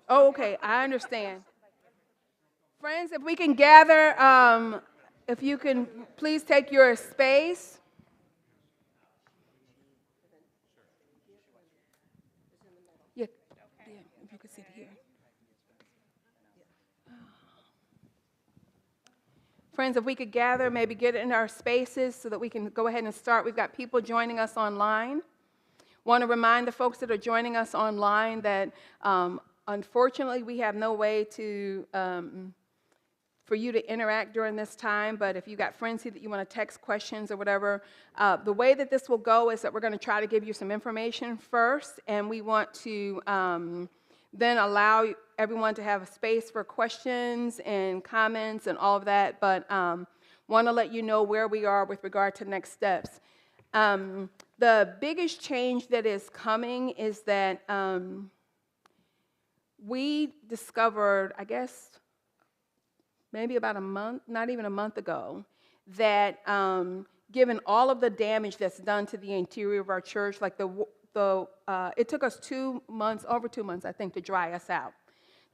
Oh, okay, I understand. Friends, if we can gather, if you can please take your space. Yeah, yeah, if you could sit here. Friends, if we could gather, maybe get in our spaces so that we can go ahead and start. We've got people joining us online. Want to remind the folks that are joining us online that unfortunately we have no way to for you to interact during this time, but if you got friends here that you want to text questions or whatever, the way that this will go is that we're going to try to give you some information first, and we want to then allow everyone to have a space for questions and comments and all of that, but want to let you know where we are with regard to next steps. The biggest change that is coming is that we discovered, I guess, maybe about a month, not even a month ago, that given all of the damage that's done to the interior of our church, like it took us 2 months, over 2 months, I think, to dry us out.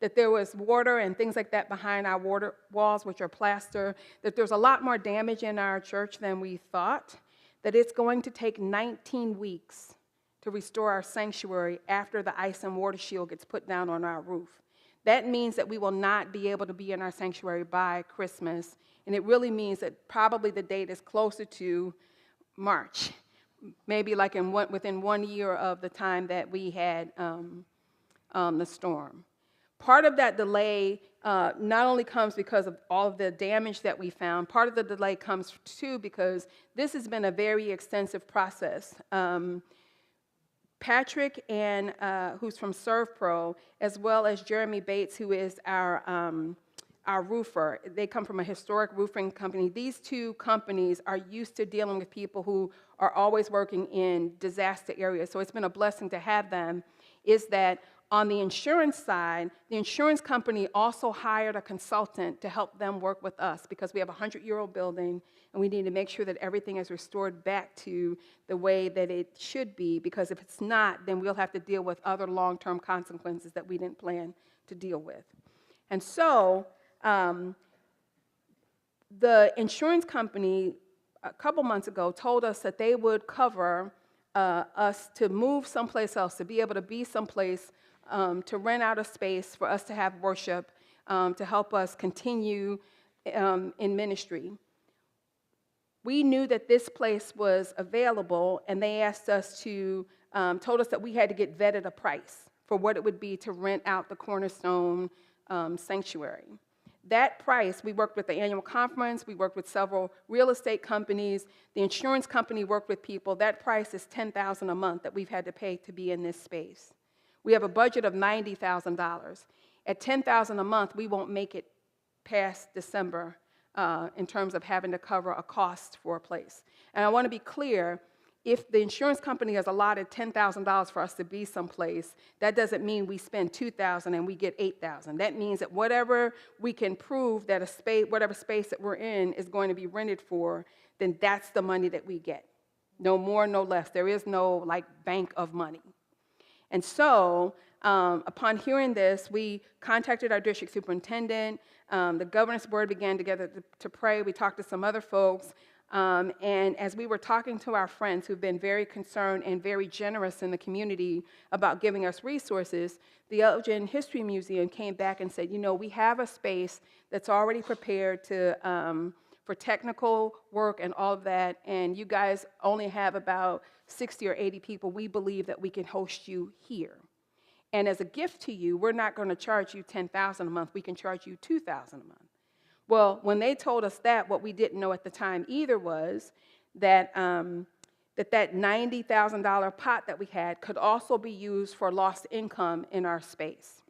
That there was water and things like that behind our water walls, which are plaster, that there's a lot more damage in our church than we thought, that it's going to take 19 weeks to restore our sanctuary after the ice and water shield gets put down on our roof. That means that we will not be able to be in our sanctuary by Christmas, and it really means that probably the date is closer to March, maybe like within 1 year of the time that we had the storm. Part of that delay not only comes because of all of the damage that we found, part of the delay comes too because this has been a very extensive process. Patrick, who's from ServPro, as well as Jeremy Bates, who is our roofer. They come from a historic roofing company. These two companies are used to dealing with people who are always working in disaster areas, so it's been a blessing to have them, is that on the insurance side, the insurance company also hired a consultant to help them work with us because we have a 100-year-old building and we need to make sure that everything is restored back to the way that it should be, because if it's not, then we'll have to deal with other long-term consequences that we didn't plan to deal with. And so the insurance company a couple months ago told us that they would cover us to move someplace else, to be able to be someplace, to rent out a space for us to have worship, to help us continue in ministry. We knew that this place was available, and they asked us told us that we had to get vetted a price for what it would be to rent out the Cornerstone Sanctuary. That price, we worked with the annual conference, we worked with several real estate companies, the insurance company worked with people. That price is $10,000 a month that we've had to pay to be in this space. We have a budget of $90,000. At $10,000 a month, we won't make it past December in terms of having to cover a cost for a place. And I want to be clear, if the insurance company has allotted $10,000 for us to be someplace, that doesn't mean we spend $2,000 and we get $8,000. That means that whatever we can prove that whatever space that we're in is going to be rented for, then that's the money that we get. No more, no less. There is no bank of money. And so, upon hearing this, we contacted our district superintendent. The governance board began together to pray. We talked to some other folks. And as we were talking to our friends who've been very concerned and very generous in the community about giving us resources, the Elgin History Museum came back and said, we have a space that's already prepared for technical work and all of that, and you guys only have about 60 or 80 people. We believe that we can host you here. And as a gift to you, we're not going to charge you $10,000 a month. We can charge you $2,000 a month. Well, when they told us that, what we didn't know at the time either was that that $90,000 pot that we had could also be used for lost income in our space.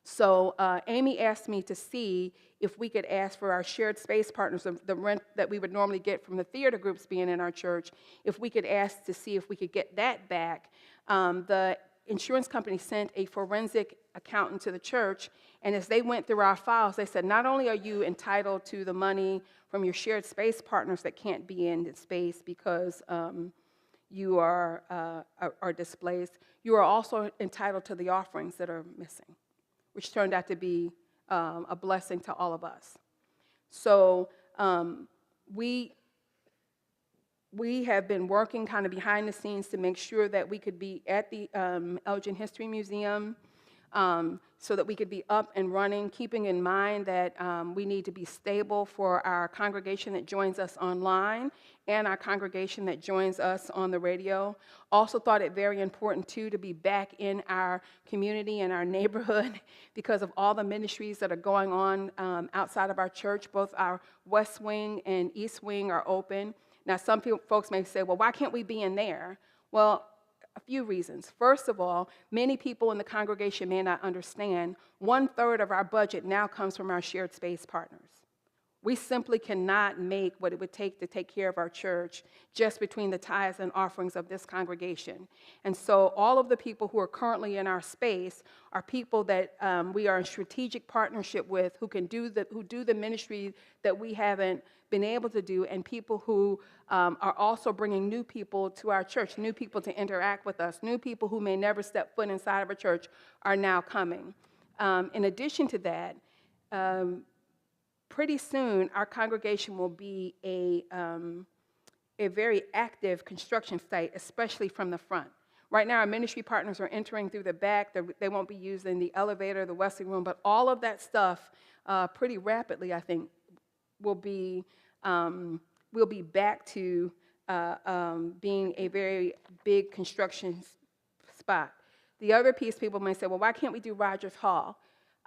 So Amy asked me to see if we could ask for our shared space partners, the rent that we would normally get from the theater groups being in our church, if we could ask to see if we could get that back. The insurance company sent a forensic accountant to the church, and as they went through our files, they said, not only are you entitled to the money from your shared space partners that can't be in the space because you are displaced, you are also entitled to the offerings that are missing, which turned out to be a blessing to all of us. So we have been working kind of behind the scenes to make sure that we could be at the Elgin History Museum, so that we could be up and running, keeping in mind that we need to be stable for our congregation that joins us online and our congregation that joins us on the radio. Also thought it very important, too, to be back in our community and our neighborhood because of all the ministries that are going on outside of our church. Both our West Wing and East Wing are open. Now, some folks may say, well, why can't we be in there? Well, a few reasons. First of all, many people in the congregation may not understand 1/3 of our budget now comes from our shared space partners. We simply cannot make what it would take to take care of our church just between the tithes and offerings of this congregation. And so all of the people who are currently in our space are people that we are in strategic partnership with, who do the ministry that we haven't been able to do, and people who are also bringing new people to our church, new people to interact with us, new people who may never step foot inside of a church are now coming. In addition to that, pretty soon our congregation will be a very active construction site, especially from the front. Right now, our ministry partners are entering through the back. They won't be using the elevator, the Wesley room, but all of that stuff pretty rapidly, I think, we'll be back to being a very big construction spot. The other piece, people may say, well, why can't we do Rogers Hall?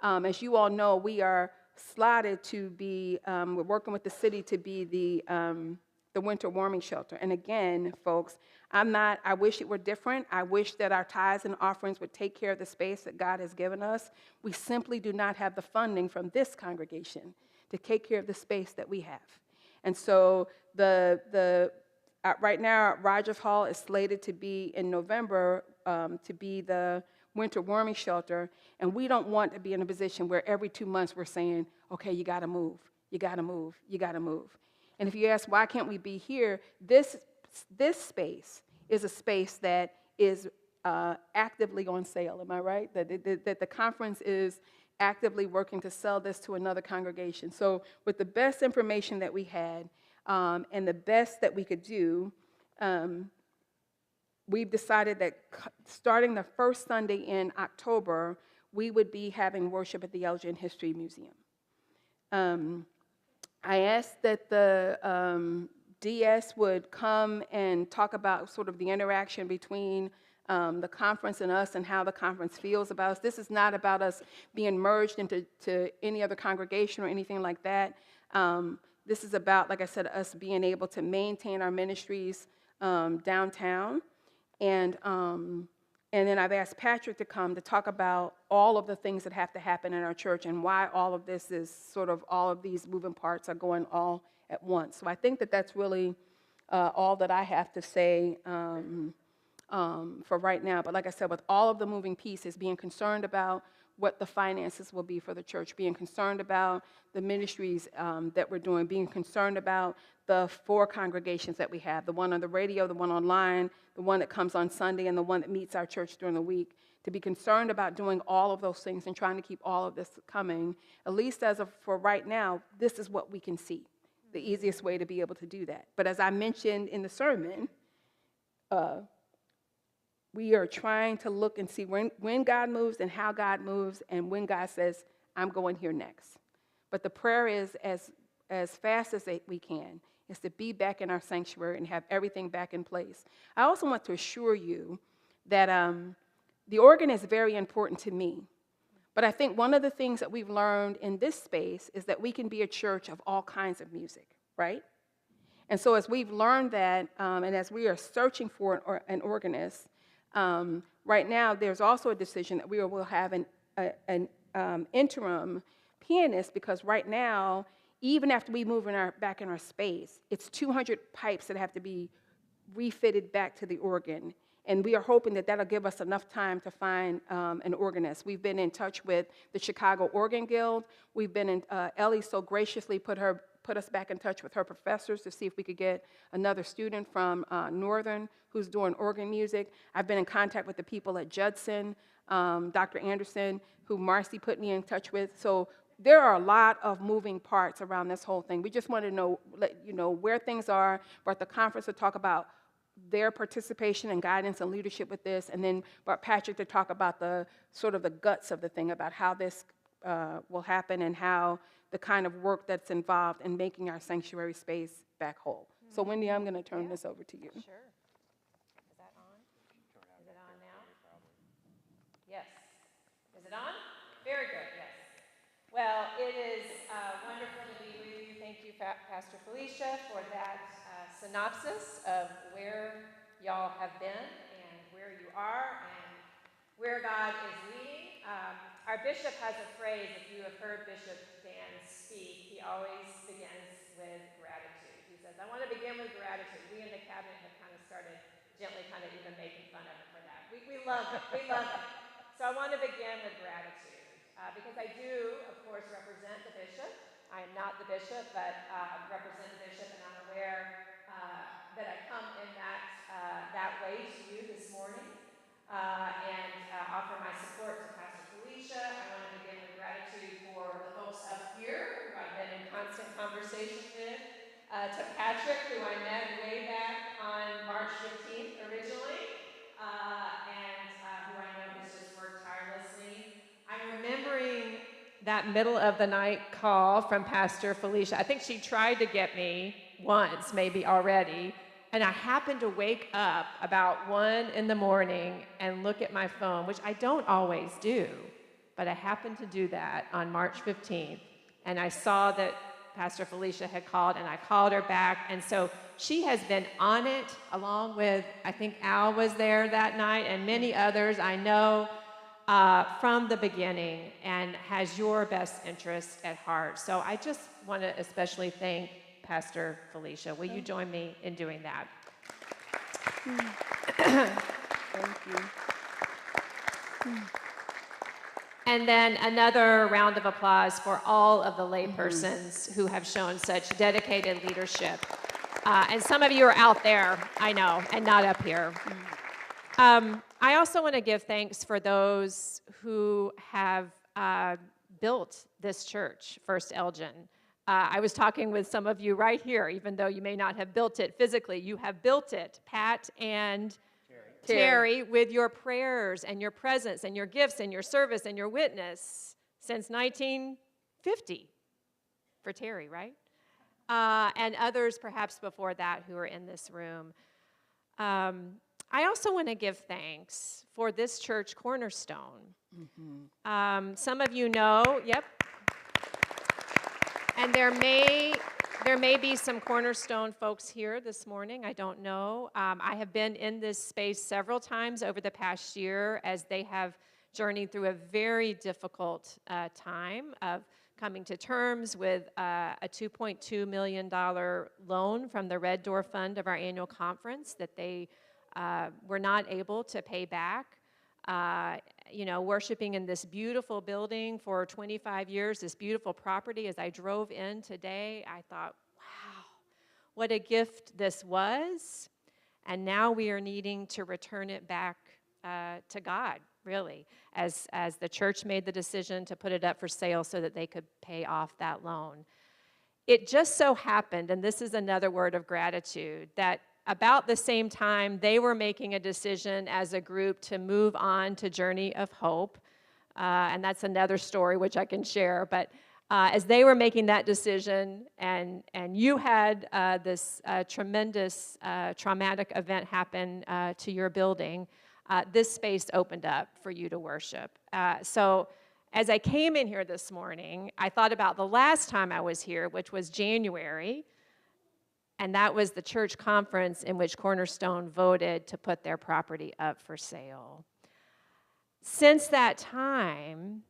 As you all know, we are slotted to be, we're working with the city to be the winter warming shelter. And again, folks, I wish it were different. I wish that our tithes and offerings would take care of the space that God has given us. We simply do not have the funding from this congregation to take care of the space that we have. And so right now, Rogers Hall is slated to be in November to be the winter warming shelter, and we don't want to be in a position where every 2 months we're saying, okay, you got to move, you got to move, you got to move. And if you ask, why can't we be here, this space is a space that is actively on sale, am I right? That the conference is actively working to sell this to another congregation. So with the best information that we had and the best that we could do, we've decided that starting the first Sunday in October, we would be having worship at the Elgin History Museum. I asked that the DS would come and talk about sort of the interaction between the conference and us and how the conference feels about us. This is not about us being merged into any other congregation or anything like that. This is about, like I said, us being able to maintain our ministries downtown. And then I've asked Patrick to come to talk about all of the things that have to happen in our church and why all of this is sort of all of these moving parts are going all at once. So I think that that's really all that I have to say for right now. But like I said, with all of the moving pieces, being concerned about what the finances will be for the church, being concerned about the ministries that we're doing, being concerned about the 4 congregations that we have, the one on the radio, the one online, the one that comes on Sunday, and the one that meets our church during the week, to be concerned about doing all of those things and trying to keep all of this coming, at least as of for right now, this is what we can see, the easiest way to be able to do that. But as I mentioned in the sermon, we are trying to look and see when God moves and how God moves and when God says, I'm going here next. But the prayer is as fast as we can is to be back in our sanctuary and have everything back in place. I also want to assure you that the organ is very important to me. But I think one of the things that we've learned in this space is that we can be a church of all kinds of music, right? And so as we've learned that, and as we are searching for an organist, right now there's also a decision that we will have an interim pianist, because right now, even after we move back in our space, it's 200 pipes that have to be refitted back to the organ. And we are hoping that that'll give us enough time to find an organist. We've been in touch with the Chicago Organ Guild. We've been in, Ellie so graciously put put us back in touch with her professors to see if we could get another student from Northern who's doing organ music. I've been in contact with the people at Judson, Dr. Anderson, who Marcy put me in touch with. So there are a lot of moving parts around this whole thing. We just want to let you know where things are. We're at the conference to talk about their participation and guidance and leadership with this, and then brought Patrick to talk about the sort of the guts of the thing, about how this will happen and how the kind of work that's involved in making our sanctuary space back whole. Mm-hmm. So Wendy, I'm going to turn this over to you. Sure. Is that on? Is it on now? Yes. Is it on? Very good, yes. Well, it is wonderful to be with you. Thank you, Pastor Felicia, for that synopsis of where y'all have been and where you are and where God is leading. Our bishop has a phrase, if you have heard Bishop Dan speak, he always begins with gratitude. He says, I want to begin with gratitude. We in the cabinet have kind of started gently kind of even making fun of him for that. We love it. We love it. So I want to begin with gratitude because I do, of course, represent the bishop. I am not the bishop, but represent the bishop, and I'm aware that I come in that way to you this morning and offer my support to Pastor Felicia. I want to begin with gratitude for the folks up here who I've been in constant conversation with, to Patrick, who I met way back on March 15th originally, and who I know has just worked tirelessly. I'm remembering that middle of the night call from Pastor Felicia. I think she tried to get me once, maybe already, and I happened to wake up about 1 in the morning and look at my phone, which I don't always do, but I happened to do that on March 15th, and I saw that Pastor Felicia had called, and I called her back, and so she has been on it, along with, I think Al was there that night, and many others I know, from the beginning, and has your best interest at heart. So I just want to especially thank Pastor Felicia. Will you join me in doing that? Thank you. And then another round of applause for all of the laypersons who have shown such dedicated leadership. And some of you are out there, I know, and not up here. I also want to give thanks for those who have built this church, First Elgin. I was talking with some of you right here, even though you may not have built it physically. You have built it, Pat and Terry, with your prayers and your presence and your gifts and your service and your witness since 1950 for Terry, right? And others perhaps before that who are in this room. I also want to give thanks for this church cornerstone. Mm-hmm. Some of you know, yep. And there may be some cornerstone folks here this morning. I don't know. I have been in this space several times over the past year as they have journeyed through a very difficult time of coming to terms with a $2.2 million loan from the Red Door Fund of our annual conference that they were not able to pay back. Worshiping in this beautiful building for 25 years, this beautiful property. As I drove in today, I thought, wow, what a gift this was. And now we are needing to return it back to God, really, as the church made the decision to put it up for sale so that they could pay off that loan. It just so happened, and this is another word of gratitude, that about the same time, they were making a decision as a group to move on to Journey of Hope. And that's another story which I can share. But as they were making that decision, and you had this tremendous traumatic event happen to your building, this space opened up for you to worship. So as I came in here this morning, I thought about the last time I was here, which was January. And that was the church conference in which Cornerstone voted to put their property up for sale. Since that time,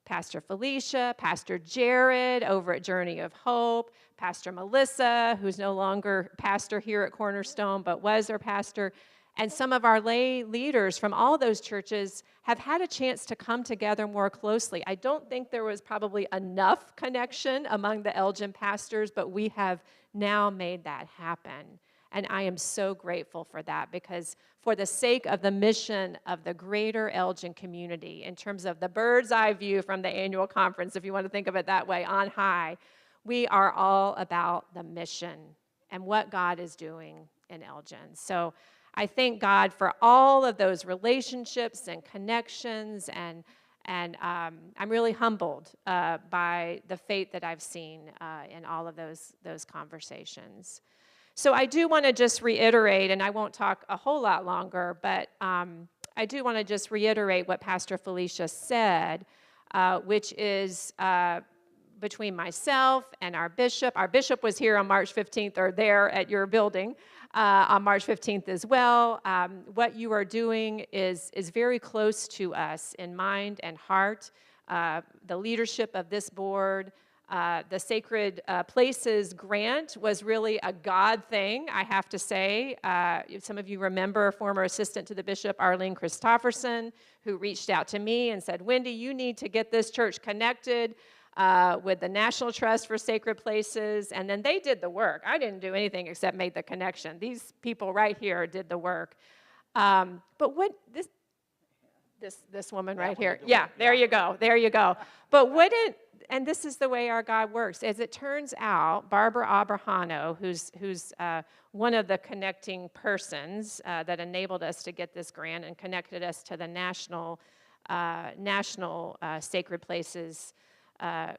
Pastor Felicia, Pastor Jared over at Journey of Hope, Pastor Melissa, who's no longer pastor here at Cornerstone but was their pastor, And some of our lay leaders from all those churches have had a chance to come together more closely. I don't think there was probably enough connection among the Elgin pastors, but we have now made that happen. And I am so grateful for that, because for the sake of the mission of the greater Elgin community, in terms of the bird's eye view from the annual conference, if you want to think of it that way, on high, we are all about the mission and what God is doing in Elgin. So I thank God for all of those relationships and connections, and I'm really humbled by the faith that I've seen in all of those conversations. So I do want to just reiterate, and I won't talk a whole lot longer, but I do want to just reiterate what Pastor Felicia said, which is between myself and our bishop. Our bishop was here on March 15th, or there at your building on March 15th as well. What you are doing is very close to us in mind and heart. The leadership of this board, the Sacred Places grant was really a God thing, I have to say. Some of you remember former assistant to the bishop, Arlene Christofferson, who reached out to me and said, Wendy, you need to get this church connected with the National Trust for Sacred Places, and then they did the work. I didn't do anything except make the connection. These people right here did the work. But what this woman right here, yeah, there you go, there you go. But wouldn't, and this is the way our God works. As it turns out, Barbara Abrahano, who's one of the connecting persons that enabled us to get this grant and connected us to the National Sacred Places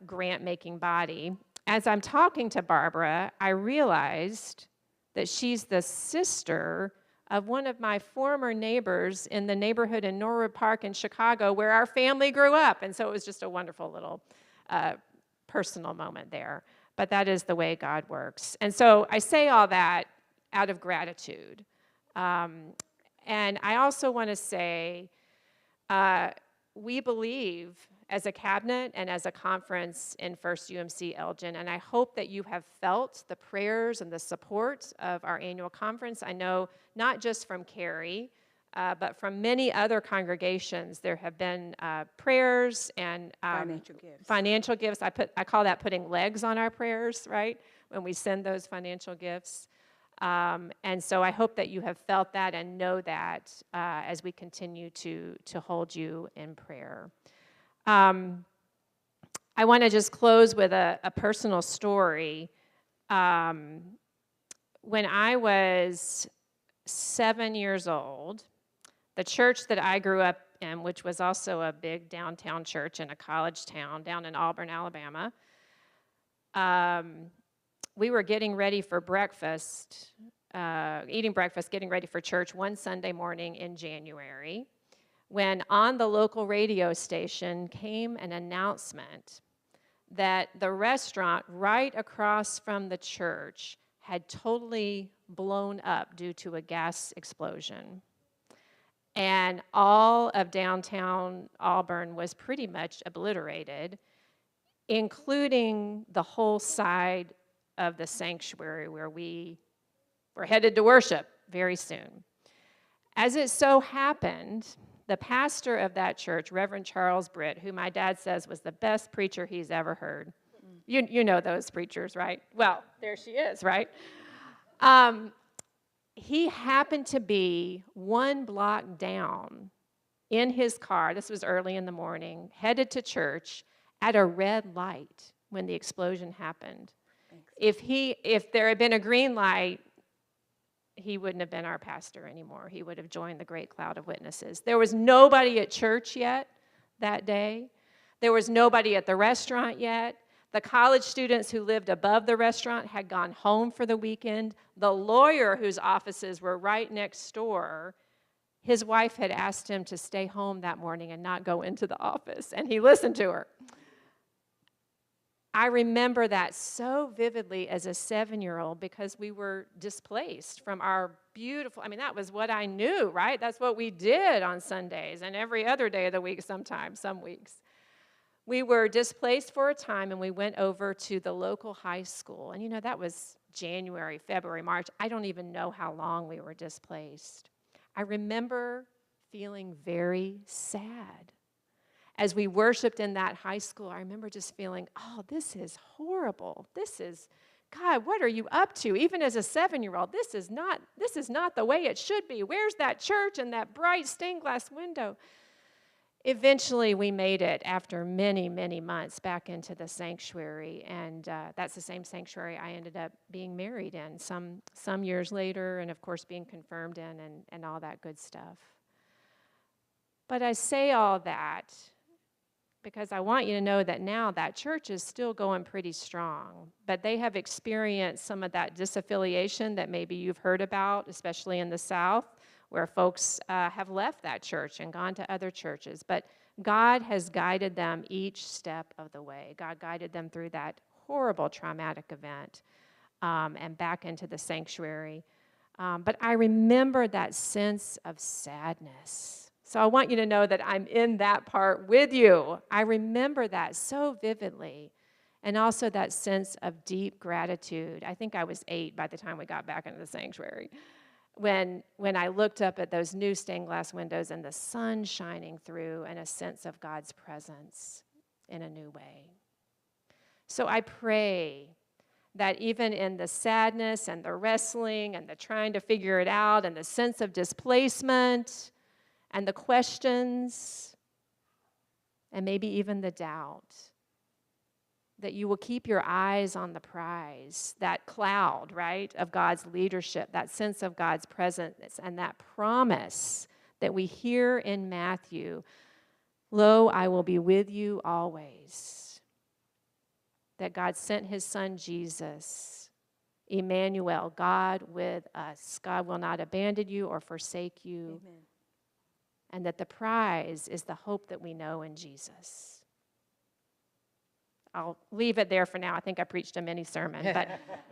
grant-making body. As I'm talking to Barbara, I realized that she's the sister of one of my former neighbors in the neighborhood in Norwood Park in Chicago, where our family grew up. And so it was just a wonderful little personal moment there. But that is the way God works. And so I say all that out of gratitude. And I also want to say, we believe as a cabinet and as a conference in First UMC Elgin, and I hope that you have felt the prayers and the support of our annual conference. I know not just from Carrie, but from many other congregations, there have been prayers and financial gifts. I call that putting legs on our prayers, right? When we send those financial gifts. And so I hope that you have felt that and know that as we continue to hold you in prayer. I want to just close with a personal story. When I was 7 years old, the church that I grew up in, which was also a big downtown church in a college town down in Auburn, Alabama, we were getting ready for breakfast, eating breakfast, getting ready for church one Sunday morning in January, when on the local radio station came an announcement that the restaurant right across from the church had totally blown up due to a gas explosion. And all of downtown Auburn was pretty much obliterated, including the whole side of the sanctuary where we were headed to worship very soon. As it so happened, the pastor of that church, Reverend Charles Britt, who my dad says was the best preacher he's ever heard. You know those preachers, right? Well, there she is, right? He happened to be one block down in his car, this was early in the morning, headed to church at a red light when the explosion happened. If there had been a green light, he wouldn't have been our pastor anymore. He would have joined the great cloud of witnesses. There was nobody at church yet that day. There was nobody at the restaurant yet. The college students who lived above the restaurant had gone home for the weekend. The lawyer whose offices were right next door, his wife had asked him to stay home that morning and not go into the office, and he listened to her. I remember that so vividly as a 7-year-old because we were displaced from our beautiful, that was what I knew, right? That's what we did on Sundays and every other day of the week sometimes, some weeks. We were displaced for a time, and we went over to the local high school. And that was January, February, March. I don't even know how long we were displaced. I remember feeling very sad. As we worshiped in that high school, I remember just feeling, oh, this is horrible. This is, God, what are you up to? Even as a 7-year-old, this is not the way it should be. Where's that church and that bright stained glass window? Eventually, we made it after many, many months back into the sanctuary, and that's the same sanctuary I ended up being married in some years later, and of course being confirmed in and all that good stuff. But I say all that because I want you to know that now that church is still going pretty strong, but they have experienced some of that disaffiliation that maybe you've heard about, especially in the South, where folks have left that church and gone to other churches. But God has guided them each step of the way. God guided them through that horrible traumatic event and back into the sanctuary. But I remember that sense of sadness. So I want you to know that I'm in that part with you. I remember that so vividly. And also that sense of deep gratitude. I think I was 8 by the time we got back into the sanctuary. When I looked up at those new stained glass windows and the sun shining through and a sense of God's presence in a new way. So I pray that even in the sadness and the wrestling and the trying to figure it out and the sense of displacement and the questions and maybe even the doubt, that you will keep your eyes on the prize, that cloud, right, of God's leadership, that sense of God's presence, and that promise that we hear in Matthew, lo, I will be with you always. That God sent his son Jesus, Emmanuel, God with us. God will not abandon you or forsake you. Amen. And that the prize is the hope that we know in Jesus. I'll leave it there for now. I think I preached a mini sermon, but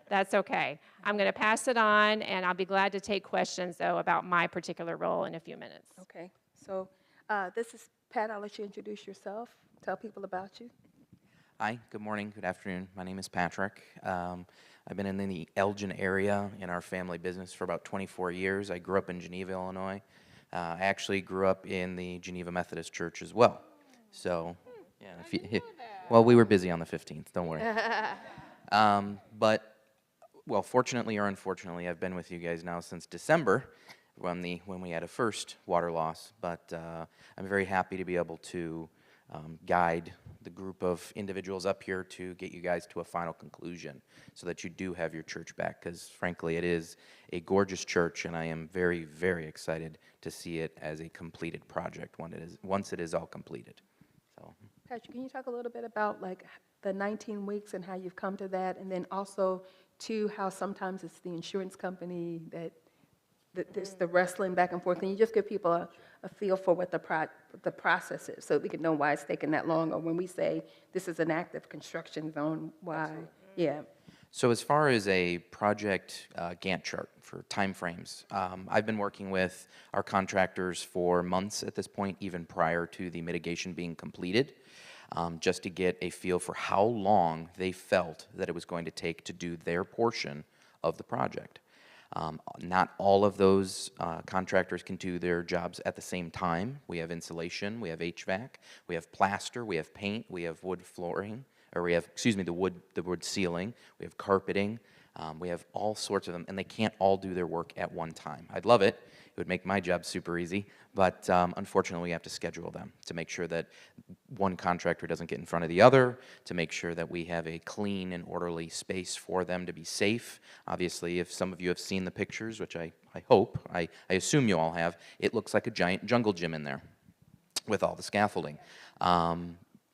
that's okay. I'm going to pass it on, and I'll be glad to take questions, though, about my particular role in a few minutes. Okay. So this is Pat. I'll let you introduce yourself. Tell people about you. Hi, good morning, good afternoon. My name is Patrick. I've been in the Elgin area in our family business for about 24 years. I grew up in Geneva, Illinois. I actually grew up in the Geneva Methodist Church as well. So, yeah, well, we were busy on the 15th, don't worry. But, well, fortunately or unfortunately, I've been with you guys now since December when we had a first water loss. But I'm very happy to be able to guide the group of individuals up here to get you guys to a final conclusion so that you do have your church back, because frankly it is a gorgeous church, and I am very, very excited to see it as a completed project once it is all completed. So, Patrick, can you talk a little bit about like the 19 weeks and how you've come to that, and then also to how sometimes it's the insurance company that there's the wrestling back and forth. Can you just give people a feel for what the process is so that we can know why it's taking that long, or when we say this is an active construction zone, why? Absolutely. Yeah. So as far as a project Gantt chart for timeframes, I've been working with our contractors for months at this point, even prior to the mitigation being completed, just to get a feel for how long they felt that it was going to take to do their portion of the project. Not all of those contractors can do their jobs at the same time. We have insulation, we have HVAC, we have plaster, we have paint, we have wood flooring, or we have, the wood ceiling, we have carpeting, we have all sorts of them, and they can't all do their work at one time. I'd love it. It would make my job super easy, but unfortunately we have to schedule them to make sure that one contractor doesn't get in front of the other, to make sure that we have a clean and orderly space for them to be safe. Obviously, if some of you have seen the pictures, which I hope, I assume you all have, it looks like a giant jungle gym in there with all the scaffolding.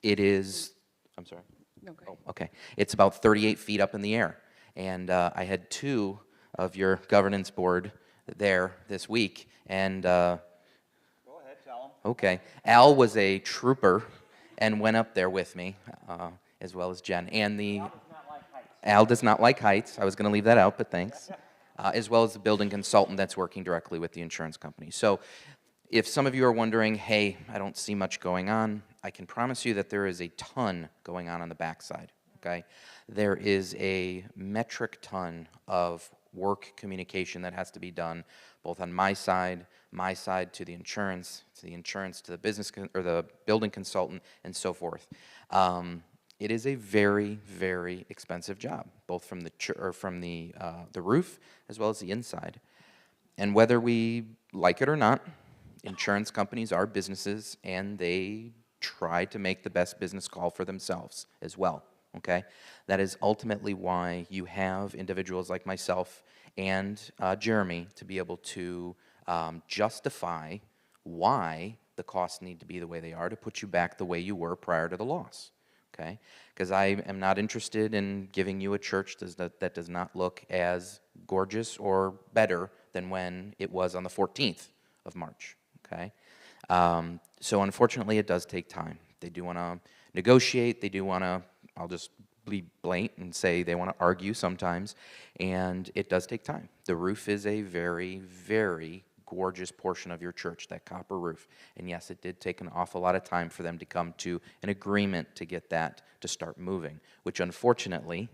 It is, I'm sorry? Okay. Oh, okay. It's about 38 feet up in the air, and I had 2 of your governance board there this week, and go ahead, tell them. Okay, Al was a trooper and went up there with me, as well as Jen, and Al does not like heights. I was going to leave that out, but thanks. As well as the building consultant that's working directly with the insurance company. So if some of you are wondering, hey, I don't see much going on, I can promise you that there is a ton going on the backside, okay? There is a metric ton of work communication that has to be done, both on my side to the insurance, to the business or the building consultant, and so forth. It is a very, very expensive job, both from the roof as well as the inside. And whether we like it or not, insurance companies are businesses, and they try to make the best business call for themselves as well, okay? That is ultimately why you have individuals like myself and Jeremy to be able to justify why the costs need to be the way they are to put you back the way you were prior to the loss, okay? Because I am not interested in giving you a church that does not look as gorgeous or better than when it was on the 14th of March, okay? So unfortunately, it does take time. They do want to negotiate. They do want to, I'll just be blatant and say they want to argue sometimes, and it does take time. The roof is a very, very gorgeous portion of your church, that copper roof. And yes, it did take an awful lot of time for them to come to an agreement to get that to start moving, which unfortunately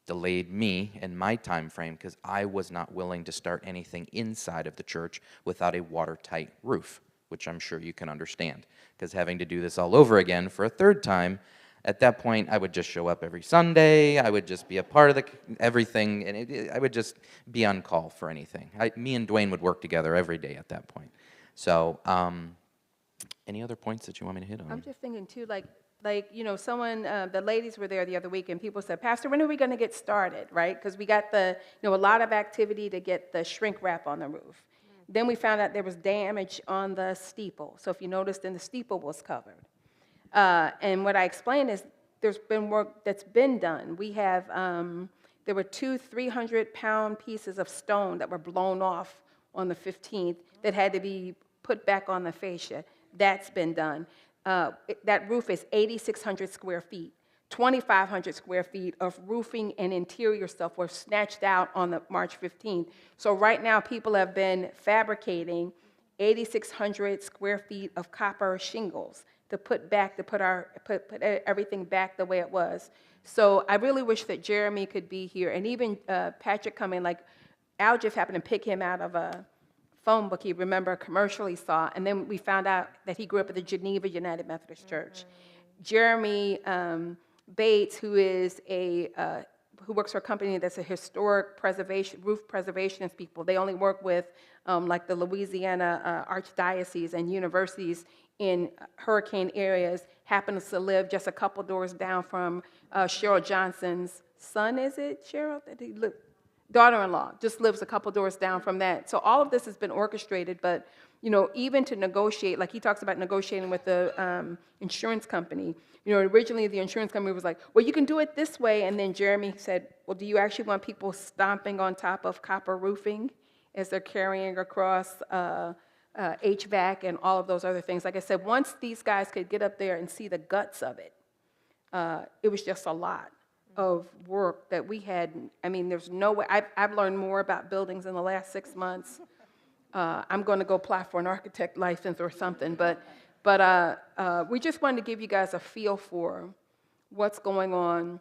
delayed me and my time frame because I was not willing to start anything inside of the church without a watertight roof, which I'm sure you can understand, because having to do this all over again for a third time, at that point, I would just show up every Sunday. I would just be a part of everything, and I would just be on call for anything. Me and Dwayne would work together every day at that point. So, any other points that you want me to hit on? I'm just thinking too, someone, the ladies were there the other week, and people said, Pastor, when are we going to get started, right? Because we got a lot of activity to get the shrink wrap on the roof. Then we found out there was damage on the steeple. So if you noticed, then the steeple was covered. And what I explained is there's been work that's been done. We have, there were 2 300-pound pieces of stone that were blown off on the 15th that had to be put back on the fascia. That's been done. That roof is 8,600 square feet. 2,500 square feet of roofing and interior stuff were snatched out on the March 15th. So right now, people have been fabricating 8,600 square feet of copper shingles to put everything back the way it was. So I really wish that Jeremy could be here, and even Patrick coming. Like Al just happened to pick him out of a phone book he remember a commercial he saw, and then we found out that he grew up at the Geneva United Methodist Church. Jeremy Bates, who works for a company that's a historic preservation, roof preservationist people. They only work with like the Louisiana archdiocese and universities in hurricane areas, happens to live just a couple doors down from Cheryl Johnson's son, is it, Cheryl? Daughter-in-law, just lives a couple doors down from that. So all of this has been orchestrated, but even to negotiate, like he talks about negotiating with the insurance company. Originally the insurance company was like, well, you can do it this way, and then Jeremy said, well, do you actually want people stomping on top of copper roofing as they're carrying across HVAC and all of those other things? Like I said, once these guys could get up there and see the guts of it, it was just a lot of work that we had. I mean, there's no way. I've learned more about buildings in the last 6 months. I'm going to go apply for an architect license or something, but we just wanted to give you guys a feel for what's going on.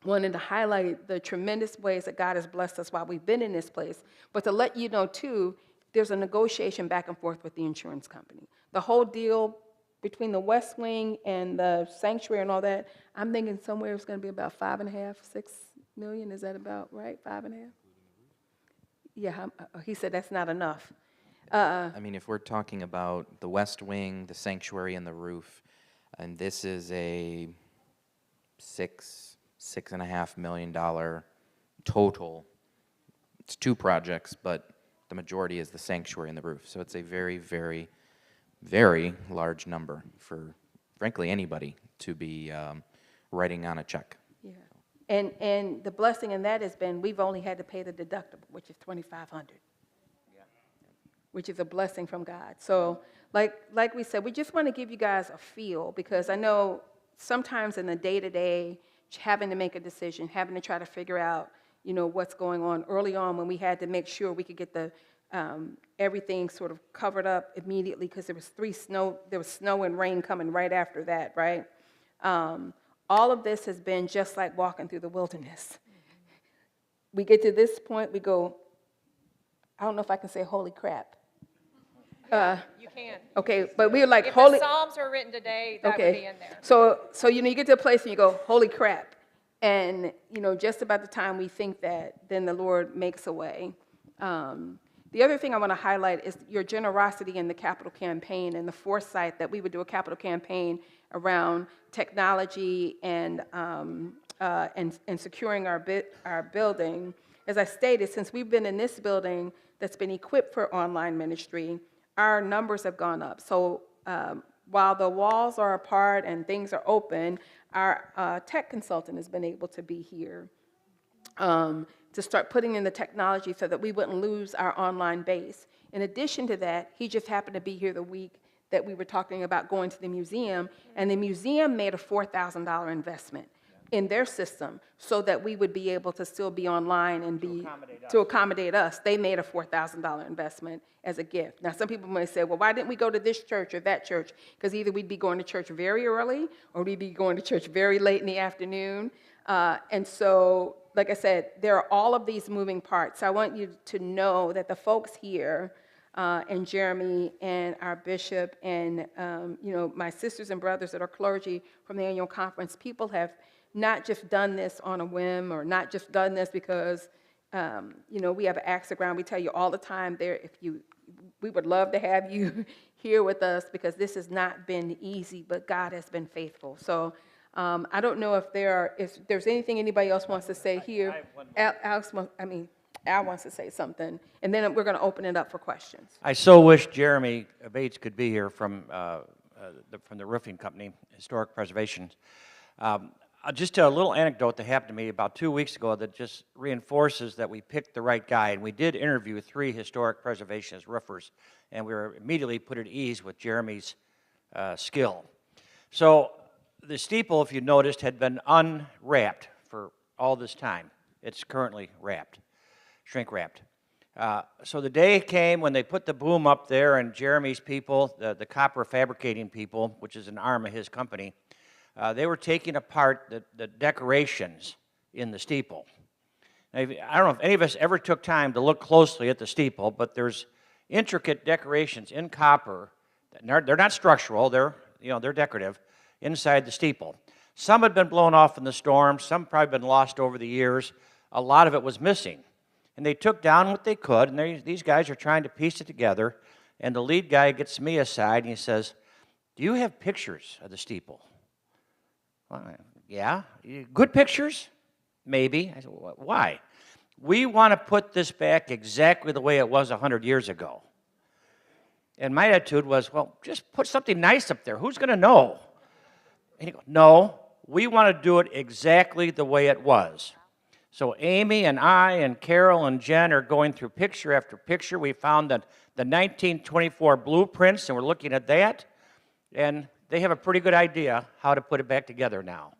Wanted to highlight the tremendous ways that God has blessed us while we've been in this place, but to let you know, too, there's a negotiation back and forth with the insurance company. The whole deal between the West Wing and the sanctuary and all that, I'm thinking somewhere it's going to be about $5.5, $6 million. Is that about right? 5.5? Yeah, he said that's not enough. I mean, if we're talking about the West Wing, the sanctuary, and the roof, and this is a $6.5 million total. It's 2 projects, but the majority is the sanctuary and the roof. So it's a very, very, very large number for, frankly, anybody to be writing on a check. Yeah, and the blessing in that has been we've only had to pay the deductible, which is $2,500. Which is a blessing from God. So like we said, we just want to give you guys a feel, because I know sometimes in the day-to-day, having to make a decision, having to try to figure out, what's going on. Early on, when we had to make sure we could get the everything sort of covered up immediately, because there was snow and rain coming right after that, right? All of this has been just like walking through the wilderness. we get to this point, we go, I don't know if I can say holy crap. You can. Okay, but we were like, If holy, the Psalms were written today, that would okay. be in there. So you get to a place and you go, holy crap. And, just about the time we think that, then the Lord makes a way. The other thing I want to highlight is your generosity in the capital campaign and the foresight that we would do a capital campaign around technology and securing our building. As I stated, since we've been in this building that's been equipped for online ministry, our numbers have gone up. So while the walls are apart and things are open, our tech consultant has been able to be here to start putting in the technology so that we wouldn't lose our online base. In addition to that, he just happened to be here the week that we were talking about going to the museum, and the museum made a $4,000 investment in their system so that we would be able to still be online and to accommodate us. They made a $4,000 investment as a gift. Now, some people may say, well, why didn't we go to this church or that church? Because either we'd be going to church very early or we'd be going to church very late in the afternoon. And so, like I said, there are all of these moving parts. So I want you to know that the folks here, and Jeremy and our bishop and, my sisters and brothers that are clergy from the annual conference, people have not just done this on a whim or not just done this because, we have an axe to grind. We tell you all the time we would love to have you here with us because this has not been easy, but God has been faithful. So I don't know if there's anything anybody else wants to say here. Al wants to say something, and then we're going to open it up for questions. I so wish Jeremy Bates could be here from the roofing company, Historic Preservation. Just a little anecdote that happened to me about 2 weeks ago that just reinforces that we picked the right guy. And we did interview 3 historic preservationist roofers, and we were immediately put at ease with Jeremy's skill. So the steeple, if you noticed, had been unwrapped for all this time. It's currently wrapped, shrink wrapped. So the day came when they put the boom up there, and Jeremy's people, the copper fabricating people, which is an arm of his company, they were taking apart the decorations in the steeple. Now, I don't know if any of us ever took time to look closely at the steeple, but there's intricate decorations in copper. They're not structural, they're decorative, inside the steeple. Some had been blown off in the storm, some probably been lost over the years. A lot of it was missing. And they took down what they could, and these guys are trying to piece it together, and the lead guy gets me aside, and he says, "Do you have pictures of the steeple?" Well, yeah. Good pictures? Maybe. I said, why? We want to put this back exactly the way it was 100 years ago. And my attitude was, well, just put something nice up there. Who's going to know? And he goes, no, we want to do it exactly the way it was. So Amy and I and Carol and Jen are going through picture after picture. We found the 1924 blueprints, and we're looking at that. And they have a pretty good idea how to put it back together now.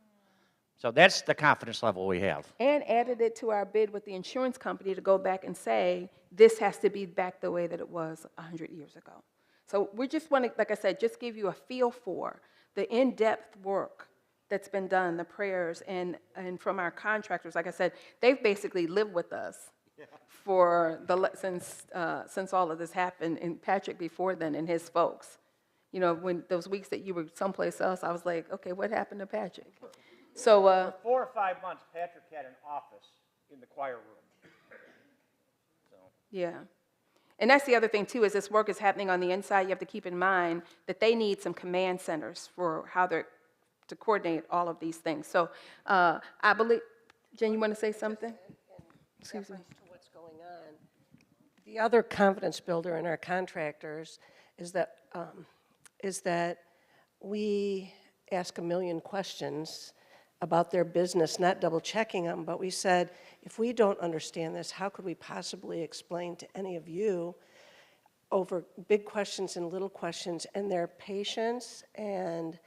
So that's the confidence level we have. And added it to our bid with the insurance company to go back and say, this has to be back the way that it was 100 years ago. So we just want to, like I said, just give you a feel for the in-depth work that's been done, the prayers, and from our contractors. Like I said, they've basically lived with us since all of this happened, and Patrick before then and his folks. When those weeks that you were someplace else, I was like, okay, what happened to Patrick? So for 4 or 5 months, Patrick had an office in the choir room. Yeah. And that's the other thing, too, is this work is happening on the inside. You have to keep in mind that they need some command centers for how they're to coordinate all of these things. So I believe, Jen, you want to say something? Excuse me. To what's going on. The other confidence builder in our contractors is that we ask a million questions about their business, not double checking them, but we said, if we don't understand this, how could we possibly explain to any of you over big questions and little questions? And their patience and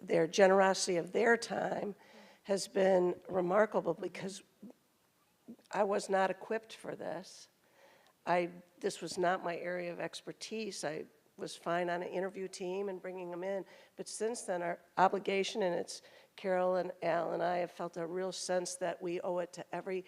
their generosity of their time has been remarkable, because I was not equipped for this. This was not my area of expertise. I was fine on an interview team and bringing them in, but since then our obligation, and it's Carol and Al and I have felt a real sense that we owe it to every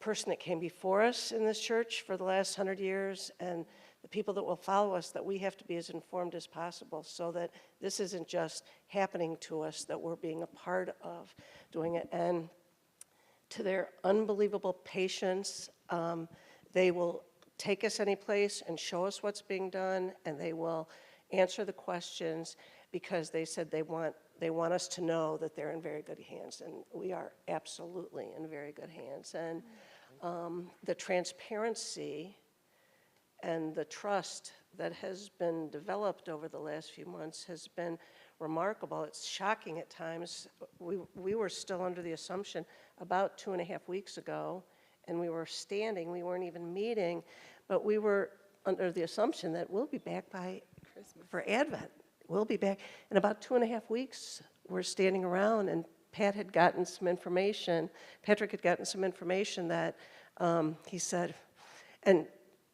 person that came before us in this church for the last 100 years and the people that will follow us, that we have to be as informed as possible so that this isn't just happening to us, that we're being a part of doing it. And to their unbelievable patience, they will take us any place and show us what's being done, and they will answer the questions because they said they want us to know that they're in very good hands, and we are absolutely in very good hands. And the transparency and the trust that has been developed over the last few months has been remarkable. It's shocking at times. We were still under the assumption about 2.5 weeks ago, and we were standing, we weren't even meeting, but we were under the assumption that we'll be back by Christmas for Advent. We'll be back. In about 2.5 weeks, we're standing around, and Patrick had gotten some information that he said, and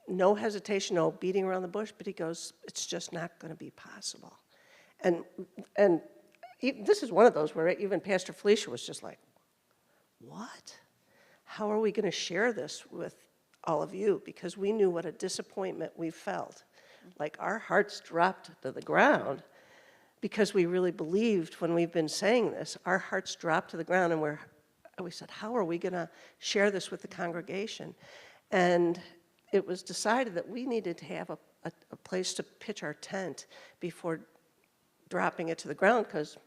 no hesitation, no beating around the bush, but he goes, it's just not going to be possible. And this is one of those where even Pastor Felicia was just like, what? How are we going to share this with all of you? Because we knew what a disappointment we felt. Like our hearts dropped to the ground because we really believed when we've been saying this, our hearts dropped to the ground, and we said, how are we going to share this with the congregation? And it was decided that we needed to have a place to pitch our tent before dropping it to the ground because,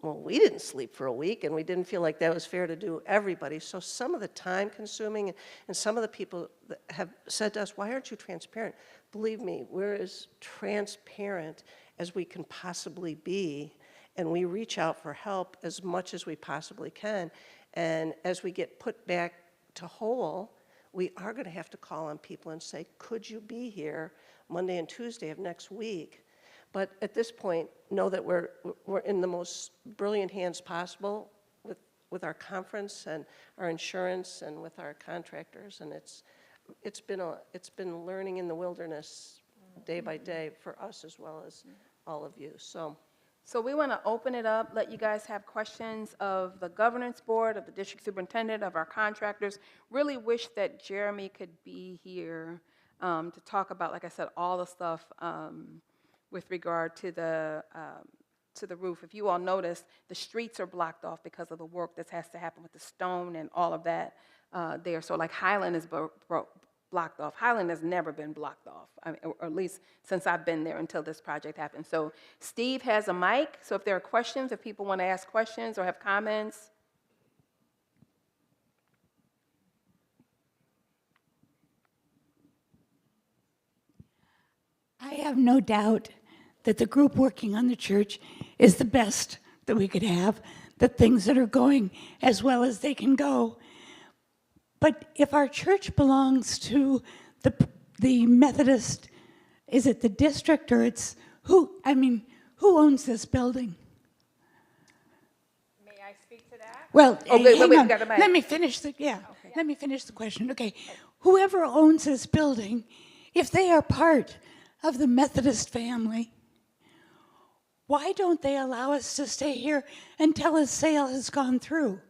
well, we didn't sleep for a week, and we didn't feel like that was fair to do everybody. So some of the time-consuming, and some of the people that have said to us, why aren't you transparent? Believe me, we're as transparent as we can possibly be, and we reach out for help as much as we possibly can. And as we get put back to whole, we are going to have to call on people and say, could you be here Monday and Tuesday of next week? But at this point, know that we're in the most brilliant hands possible with our conference and our insurance and with our contractors, and it's been learning in the wilderness day by day for us as well as all of you. So we want to open it up, let you guys have questions of the governance board, of the district superintendent, of our contractors. Really wish that Jeremy could be here to talk about, like I said, all the stuff with regard to the roof. If you all notice, the streets are blocked off because of the work that has to happen with the stone and all of that there. So like Highland is blocked off. Highland has never been blocked off, or at least since I've been there until this project happened. So Steve has a mic, so if there are questions, if people want to ask questions or have comments. I have no doubt that the group working on the church is the best that we could have, that things that are going as well as they can go. But if our church belongs to the Methodist, is it the district or it's who owns this building? May I speak to that? Well, wait, hang on. got a mic. Let me finish let me finish the question. Okay, whoever owns this building, if they are part of the Methodist family, why don't they allow us to stay here until a sale has gone through,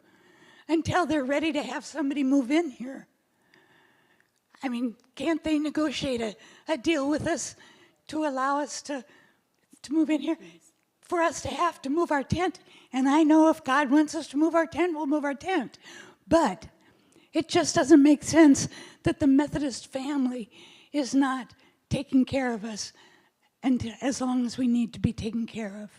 until they're ready to have somebody move in here? I mean, can't they negotiate a deal with us to allow us to move in here? For us to have to move our tent, and I know if God wants us to move our tent, we'll move our tent. But it just doesn't make sense that the Methodist family is not taking care of us, and as long as we need to be taken care of.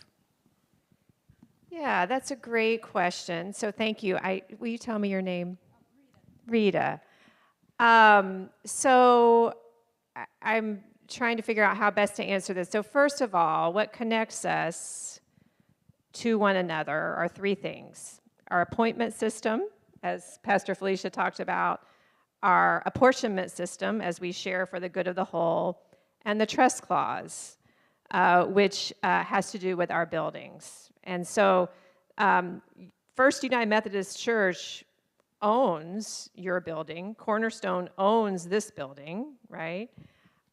Yeah, that's a great question. So thank you. Will you tell me your name? Rita. So I'm trying to figure out how best to answer this. So first of all, what connects us to one another are three things. Our appointment system, as Pastor Felicia talked about, our apportionment system, as we share for the good of the whole, and the trust clause, which has to do with our buildings. And so First United Methodist Church owns your building. Cornerstone owns this building, right?